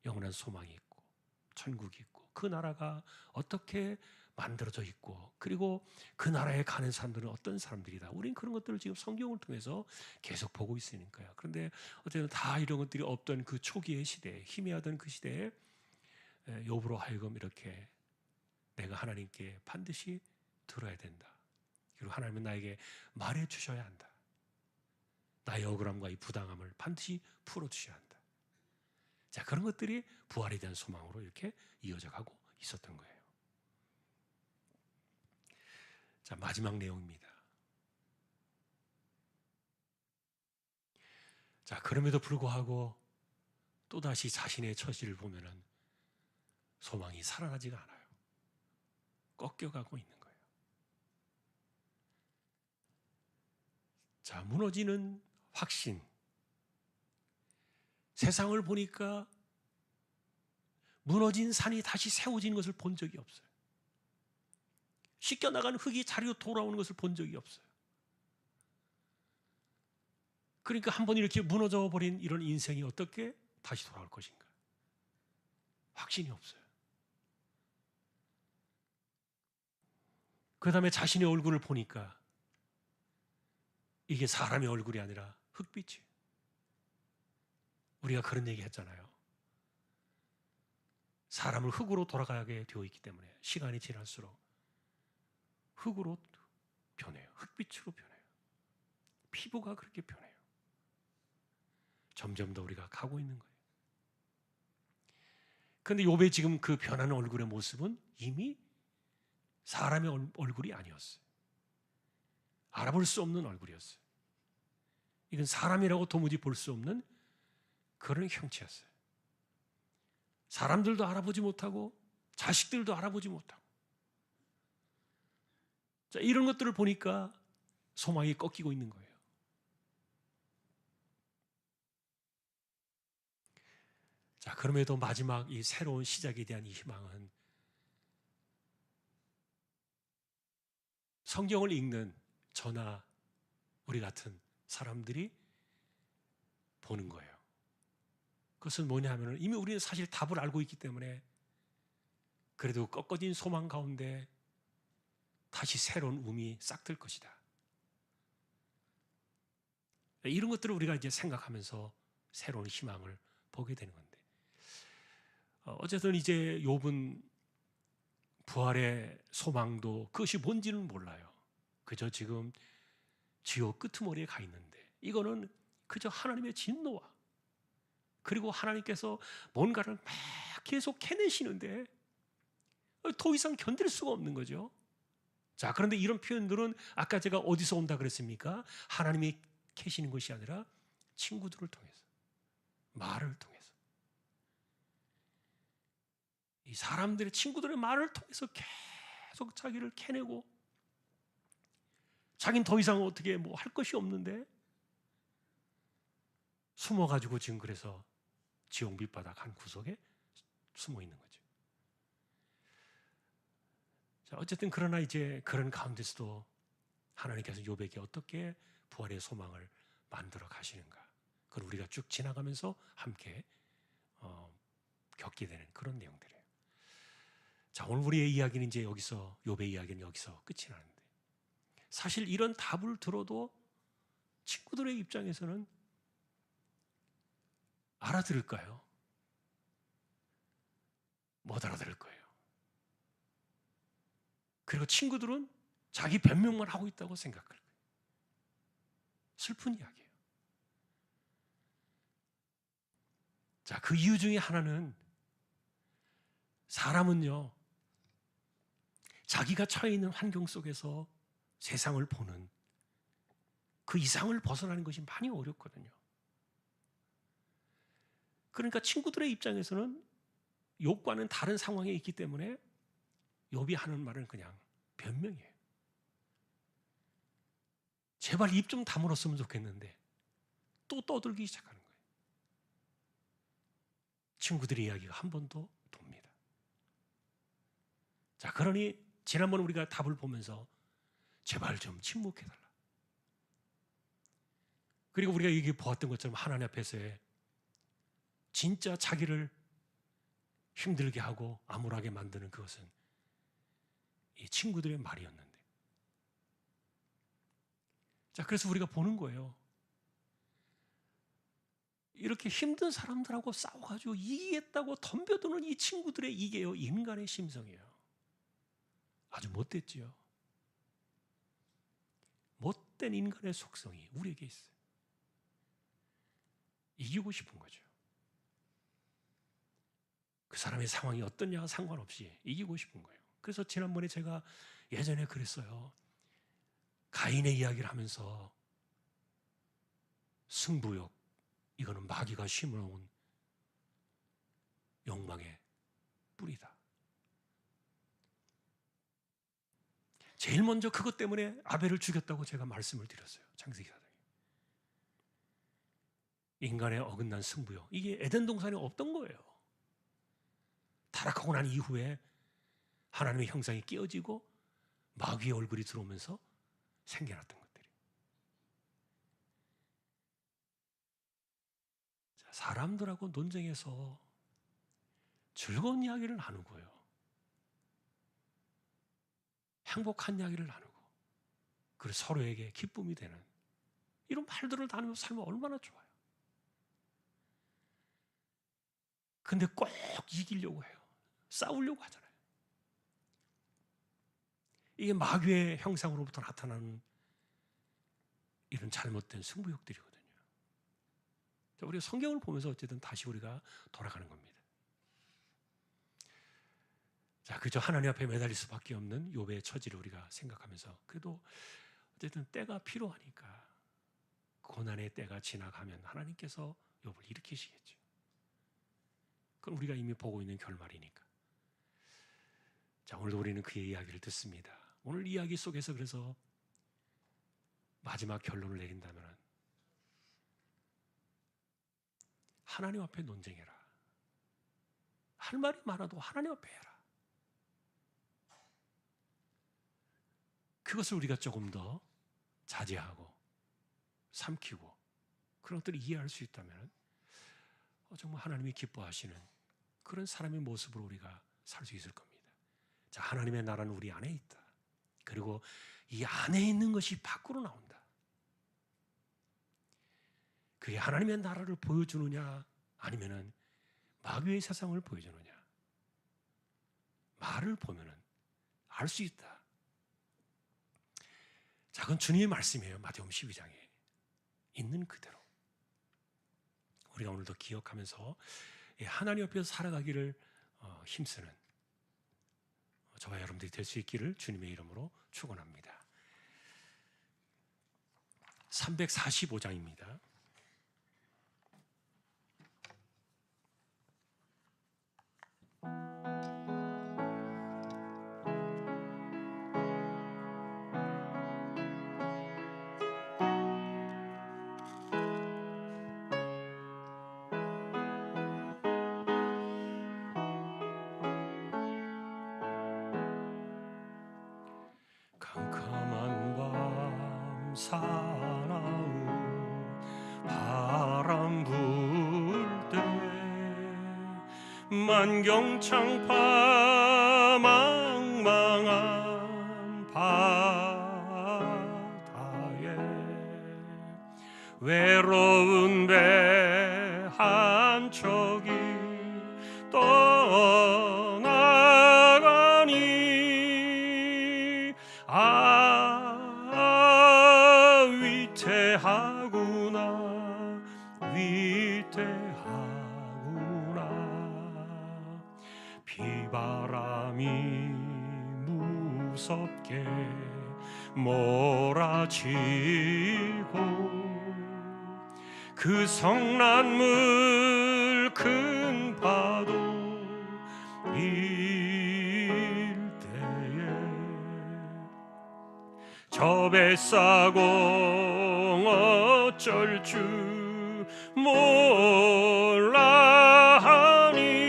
영원한 소망이 있고 천국이 있고 그 나라가 어떻게 만들어져 있고, 그리고 그 나라에 가는 사람들은 어떤 사람들이다. 우리는 그런 것들을 지금 성경을 통해서 계속 보고 있으니까요. 그런데 어쨌든 다 이런 것들이 없던 그 초기의 시대에, 희미하던 그 시대에 욥으로 하여금 이렇게 내가 하나님께 반드시 들어야 된다. 그리고 하나님은 나에게 말해 주셔야 한다. 나의 억울함과 이 부당함을 반드시 풀어주셔야 한다. 자, 그런 것들이 부활에 대한 소망으로 이렇게 이어져 가고 있었던 거예요. 자, 마지막 내용입니다. 자, 그럼에도 불구하고 또다시 자신의 처지를 보면은 소망이 살아나지가 않아요. 꺾여가고 있는 거예요. 자, 무너지는 확신. 세상을 보니까 무너진 산이 다시 세워진 것을 본 적이 없어요. 씻겨나간 흙이 자리로 돌아오는 것을 본 적이 없어요. 그러니까 한번 이렇게 무너져 버린 이런 인생이 어떻게 다시 돌아올 것인가? 확신이 없어요. 그 다음에 자신의 얼굴을 보니까 이게 사람의 얼굴이 아니라 흙빛이에요. 우리가 그런 얘기 했잖아요. 사람을 흙으로 돌아가게 되어 있기 때문에 시간이 지날수록 흙으로 변해요. 흙빛으로 변해요. 피부가 그렇게 변해요. 점점 더 우리가 가고 있는 거예요. 그런데 욥의 지금 그 변하는 얼굴의 모습은 이미 사람의 얼굴이 아니었어요. 알아볼 수 없는 얼굴이었어요. 이건 사람이라고 도무지 볼 수 없는 그런 형체였어요. 사람들도 알아보지 못하고 자식들도 알아보지 못하고. 자, 이런 것들을 보니까 소망이 꺾이고 있는 거예요. 자, 그럼에도 마지막 이 새로운 시작에 대한 이 희망은 성경을 읽는 저나 우리 같은 사람들이 보는 거예요. 그것은 뭐냐 하면 이미 우리는 사실 답을 알고 있기 때문에 그래도 꺾어진 소망 가운데 다시 새로운 움이 싹틀 것이다. 이런 것들을 우리가 이제 생각하면서 새로운 희망을 보게 되는 건데, 어쨌든 이제 욥은 부활의 소망도 그것이 뭔지는 몰라요. 그저 지금 지옥 끄트머리에 가 있는데 이거는 그저 하나님의 진노와 그리고 하나님께서 뭔가를 막 계속 캐내시는데 더 이상 견딜 수가 없는 거죠. 자, 그런데 이런 표현들은 아까 제가 어디서 온다 그랬습니까? 하나님이 캐시는 것이 아니라 친구들을 통해서, 말을 통해서, 이 사람들의 친구들의 말을 통해서 계속 자기를 캐내고 자기는 더 이상 어떻게 뭐 할 것이 없는데 숨어가지고 지금 그래서 지옥 밑바닥 한 구석에 숨어 있는 거죠. 자, 어쨌든 그러나 이제 그런 가운데서도 하나님께서 욥에게 어떻게 부활의 소망을 만들어 가시는가, 그걸 우리가 쭉 지나가면서 함께 겪게 되는 그런 내용들이에요. 자, 오늘 우리의 이야기는 이제 여기서, 욥의 이야기는 여기서 끝이 나는데, 사실 이런 답을 들어도 친구들의 입장에서는 알아들을까요? 못 알아들을 거예요. 그리고 친구들은 자기 변명만 하고 있다고 생각할 거예요. 슬픈 이야기예요. 자, 그 이유 중에 하나는 사람은요, 자기가 처해 있는 환경 속에서 세상을 보는 그 이상을 벗어나는 것이 많이 어렵거든요. 그러니까 친구들의 입장에서는 욥과는 다른 상황에 있기 때문에 욥이 하는 말은 그냥 변명이에요. 제발 입 좀 다물었으면 좋겠는데 또 떠들기 시작하는 거예요. 친구들의 이야기가 한 번 더 돕니다. 자, 그러니 지난번 우리가 답을 보면서 제발 좀 침묵해달라. 그리고 우리가 여기 보았던 것처럼 하나님 앞에서의 진짜 자기를 힘들게 하고 암울하게 만드는 그것은 이 친구들의 말이었는데, 자, 그래서 우리가 보는 거예요. 이렇게 힘든 사람들하고 싸워가지고 이기겠다고 덤벼드는 이 친구들의 이게요, 인간의 심성이에요. 아주 못됐지요. 못된 인간의 속성이 우리에게 있어요. 이기고 싶은 거죠. 그 사람의 상황이 어떠냐와 상관없이 이기고 싶은 거예요. 그래서 지난번에 제가 예전에 그랬어요. 가인의 이야기를 하면서 승부욕, 이거는 마귀가 심어놓은 욕망의 뿌리다. 제일 먼저 그것 때문에 아벨을 죽였다고 제가 말씀을 드렸어요. 창세기 4장에. 인간의 어긋난 승부욕, 이게 에덴 동산에 없던 거예요. 타락하고 난 이후에 하나님의 형상이 깨어지고 마귀의 얼굴이 들어오면서 생겨났던 것들이. 사람들하고 논쟁해서 즐거운 이야기를 나누고요, 행복한 이야기를 나누고, 그리고 서로에게 기쁨이 되는 이런 말들을 나누면서 살면 얼마나 좋아요. 근데 꼭 이기려고 해요. 싸우려고 하잖아요. 이게 마귀의 형상으로부터 나타나는 이런 잘못된 승부욕들이거든요. 우리가 성경을 보면서 어쨌든 다시 우리가 돌아가는 겁니다. 자, 그저 하나님 앞에 매달릴 수밖에 없는 욥의 처지를 우리가 생각하면서, 그래도 어쨌든 때가 필요하니까 고난의 때가 지나가면 하나님께서 욥을 일으키시겠죠. 그건 우리가 이미 보고 있는 결말이니까. 자, 오늘도 우리는 그의 이야기를 듣습니다. 오늘 이야기 속에서 그래서 마지막 결론을 내린다면 하나님 앞에 논쟁해라. 할 말이 많아도 하나님 앞에 해라. 그것을 우리가 조금 더 자제하고 삼키고 그런 것들을 이해할 수 있다면 정말 하나님이 기뻐하시는 그런 사람의 모습으로 우리가 살 수 있을 겁니다. 자, 하나님의 나라는 우리 안에 있다. 그리고 이 안에 있는 것이 밖으로 나온다. 그게 하나님의 나라를 보여주느냐 아니면은 마귀의 세상을 보여주느냐. 말을 보면은 알 수 있다. 자, 그건 주님의 말씀이에요. 마태복음 12장에 있는 그대로 우리가 오늘도 기억하면서 하나님 앞에서 살아가기를 힘쓰는 저와 여러분들이 될 수 있기를 주님의 이름으로 축원합니다. 345장입니다. 캄캄한 밤 사나운 바람 불 때 만경창파 망망한 바다에 외로운 배 한 척이 떠나가니 위태하구나 위태하구나 비바람이 무섭게 몰아치고 그 성난물 큰 파도 일 때에 저 뱃사공 어쩔 줄 몰라 하니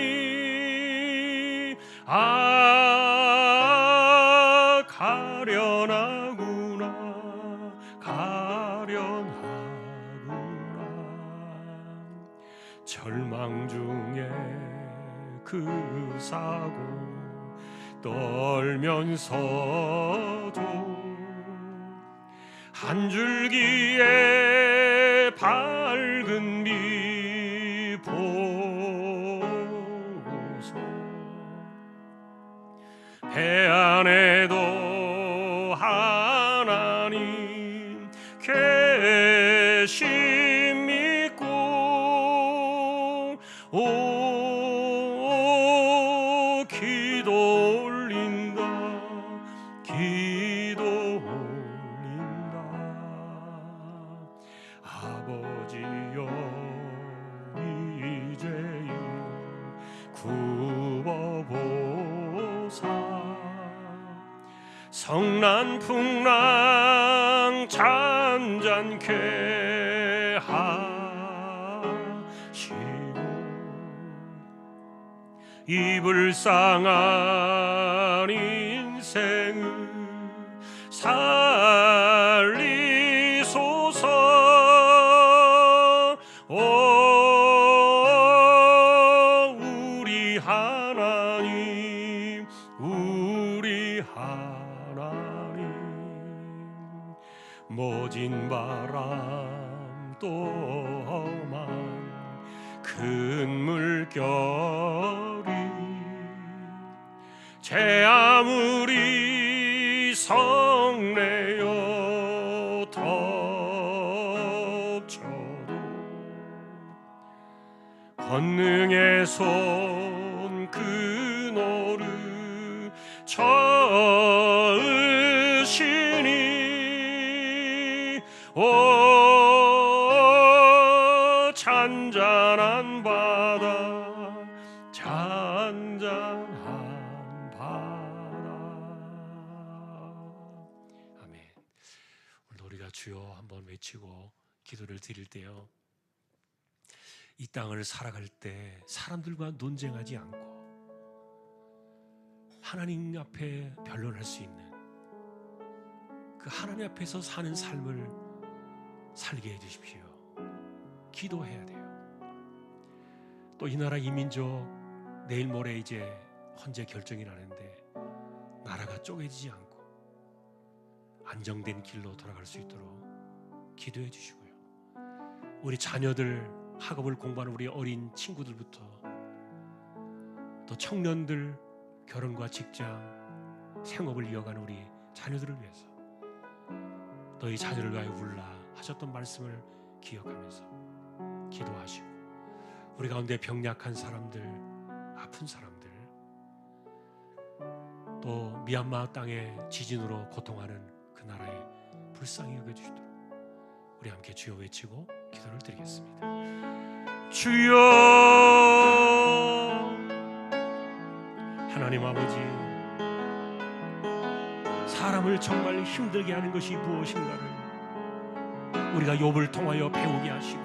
가련하구나 가련하구나 절망 중에 그 사고 떨면서도 한 줄기의 밝은 빛 보고서 배 안에도 하나님 계심 믿고 기도 올린다 기도 올린다 아버지여 이제일 굽어보사 성난풍랑 잔잔케 하시고 이 불쌍한 인생을 살리소서 우리 하나님 우리 하나님 모진 바람 또 험한 큰 물결이 제 아무리 성내어 덮쳐도 권능의 손 그노를 저으시니 잔잔한 바다 잔잔한 바다 아멘. 오늘 우리가 주여 한번 외치고 기도를 드릴 때요 이 땅을 살아갈 때 사람들과 논쟁하지 않고 하나님 앞에 변론할 수 있는 그 하나님 앞에서 사는 삶을 살게 해주십시오. 기도해야 돼요. 또 이 나라 이 민족 내일 모레 이제 헌재 결정이 나는데 나라가 쪼개지지 않고 안정된 길로 돌아갈 수 있도록 기도해 주시고요. 우리 자녀들 학업을 공부하는 우리 어린 친구들부터 또 청년들 결혼과 직장 생업을 이어가는 우리 자녀들을 위해서 너희 자녀를 위하여 울라 하셨던 말씀을 기억하면서 기도하시고 우리 가운데 병약한 사람들, 아픈 사람들, 또 미얀마 땅의 지진으로 고통하는 그 나라에 불쌍히 여겨주시도록 우리 함께 주여 외치고 기도를 드리겠습니다. 주여, 하나님 아버지, 사람을 정말 힘들게 하는 것이 무엇인가를 우리가 욥을 통하여 배우게 하시고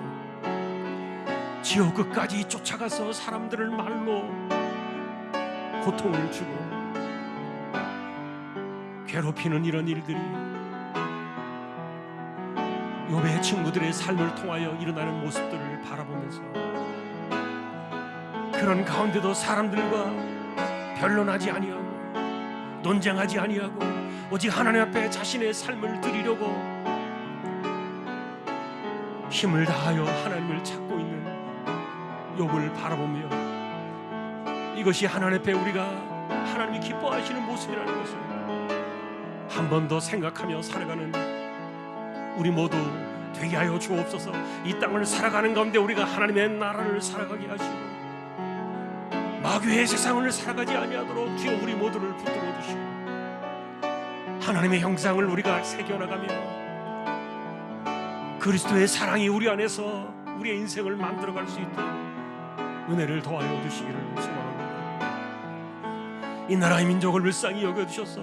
지옥 끝까지 쫓아가서 사람들을 말로 고통을 주고 괴롭히는 이런 일들이 욥의 친구들의 삶을 통하여 일어나는 모습들을 바라보면서 그런 가운데도 사람들과 변론하지 아니하고 논쟁하지 아니하고 오직 하나님 앞에 자신의 삶을 드리려고 힘을 다하여 하나님을 찾고 있는 욥을 바라보며 이것이 하나님 앞에 우리가 하나님이 기뻐하시는 모습이라는 것을 한 번 더 생각하며 살아가는 우리 모두 되게 하여 주옵소서. 이 땅을 살아가는 가운데 우리가 하나님의 나라를 살아가게 하시고 마귀의 세상을 살아가지 아니하도록 주여 우리 모두를 붙들어 주시고 하나님의 형상을 우리가 새겨나가며 그리스도의 사랑이 우리 안에서 우리의 인생을 만들어갈 수 있도록 은혜를 도와여 주시기를 소망합니다. 이 나라의 민족을 불쌍히 여겨주셔서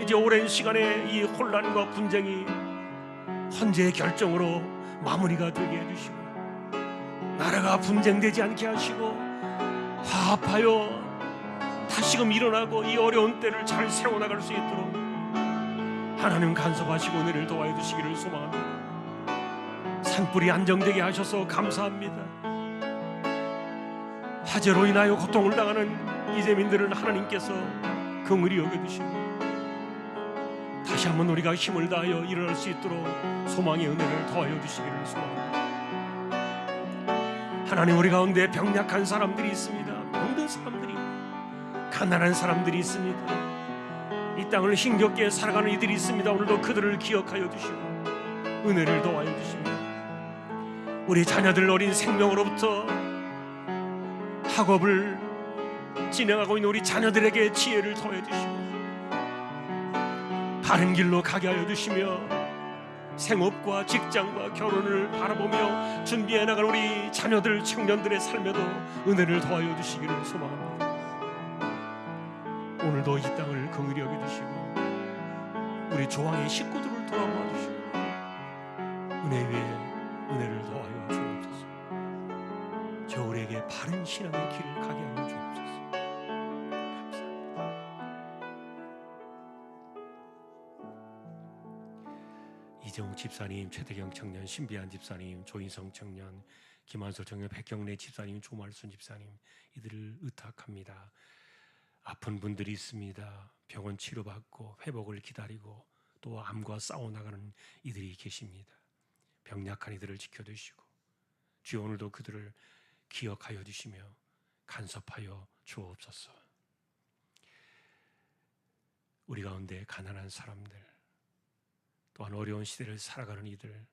이제 오랜 시간의 이 혼란과 분쟁이 헌재의 결정으로 마무리가 되게 해주시고 나라가 분쟁되지 않게 하시고 화합하여 다시금 일어나고 이 어려운 때를 잘 세워나갈 수 있도록 하나님 간섭하시고 은혜를 도와여 주시기를 소망합니다. 산불이 안정되게 하셔서 감사합니다. 화재로 인하여 고통을 당하는 이재민들은 하나님께서 긍휼히 여겨주시고 다시 한번 우리가 힘을 다하여 일어날 수 있도록 소망의 은혜를 더하여 주시기를 소망합니다. 하나님, 우리 가운데 병약한 사람들이 있습니다. 모든 사람들이, 가난한 사람들이 있습니다. 이 땅을 힘겹게 살아가는 이들이 있습니다. 오늘도 그들을 기억하여 주시고 은혜를 더하여 주십니다. 우리 자녀들 어린 생명으로부터 학업을 진행하고 있는 우리 자녀들에게 지혜를 더해 주시고 바른 길로 가게 하여 주시며 생업과 직장과 결혼을 바라보며 준비해 나갈 우리 자녀들 청년들의 삶에도 은혜를 더하여 주시기를 소망합니다. 오늘도 이 땅을 긍휼히 여겨 주시고 우리 조항의 식구들을 돌아봐 주시고 은혜 위에 은혜를 더하여 주옵소서. 저 우리에게 바른 신앙의 길을 가게 하여 주옵소서. 이정욱 집사님, 최태경 청년, 신비한 집사님, 조인성 청년, 김한솔 청년, 백경래 집사님, 조말순 집사님, 이들을 의탁합니다. 아픈 분들이 있습니다. 병원 치료받고 회복을 기다리고 또 암과 싸워나가는 이들이 계십니다. 병약한 이들을 지켜주시고 주여 오늘도 그들을 기억하여 주시며 간섭하여 주옵소서. 우리 가운데 가난한 사람들, 또한 어려운 시대를 살아가는 이들,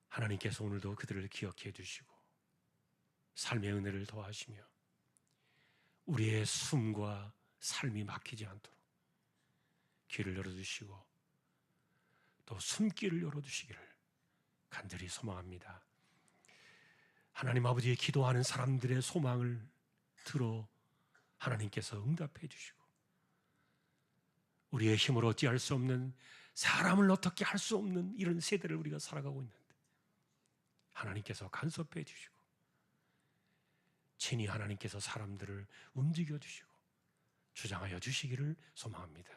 하나님께서 오늘도 그들을 기억해 주시고 삶의 은혜를 더하시며 우리의 숨과 삶이 막히지 않도록 길을 열어주시고 또 숨길을 열어주시기를 간절히 소망합니다. 하나님 아버지의 기도하는 사람들의 소망을 들어 하나님께서 응답해 주시고 우리의 힘으로 어찌할 수 없는, 사람을 어떻게 할 수 없는 이런 세대를 우리가 살아가고 있는데 하나님께서 간섭해 주시고 친히 하나님께서 사람들을 움직여 주시고 주장하여 주시기를 소망합니다.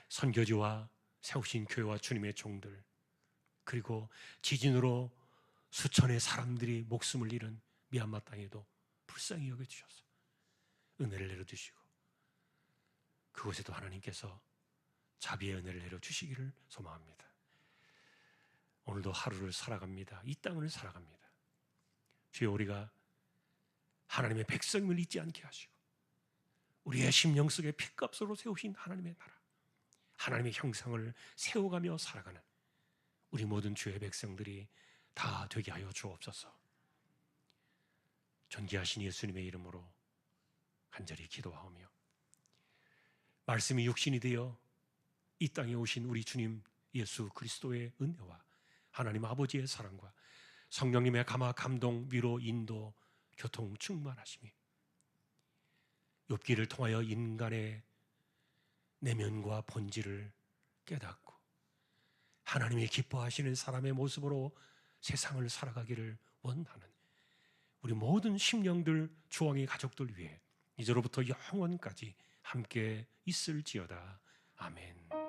선교지와 세우신 교회와 주님의 종들, 그리고 지진으로 수천의 사람들이 목숨을 잃은 미얀마 땅에도 불쌍히 여겨주셔서 은혜를 내려주시고, 그곳에도 하나님께서 자비의 은혜를 내려주시기를 소망합니다. 오늘도 하루를 살아갑니다. 이 땅을 살아갑니다. 주여, 우리가 하나님의 백성임을 잊지 않게 하시고, 우리의 심령 속에 피값으로 세우신 하나님의 나라, 하나님의 형상을 세워가며 살아가는 우리 모든 주의 백성들이 다 되게 하여 주옵소서. 존귀하신 예수님의 이름으로 간절히 기도하오며, 말씀이 육신이 되어 이 땅에 오신 우리 주님 예수 그리스도의 은혜와 하나님 아버지의 사랑과 성령님의 감화, 감동, 위로, 인도, 교통 충만하심이 욥기를 통하여 인간의 내면과 본질을 깨닫고 하나님이 기뻐하시는 사람의 모습으로 세상을 살아가기를 원하는 우리 모든 심령들, 주왕의 가족들 위해 이제로부터 영원까지 함께 있을지어다. 아멘.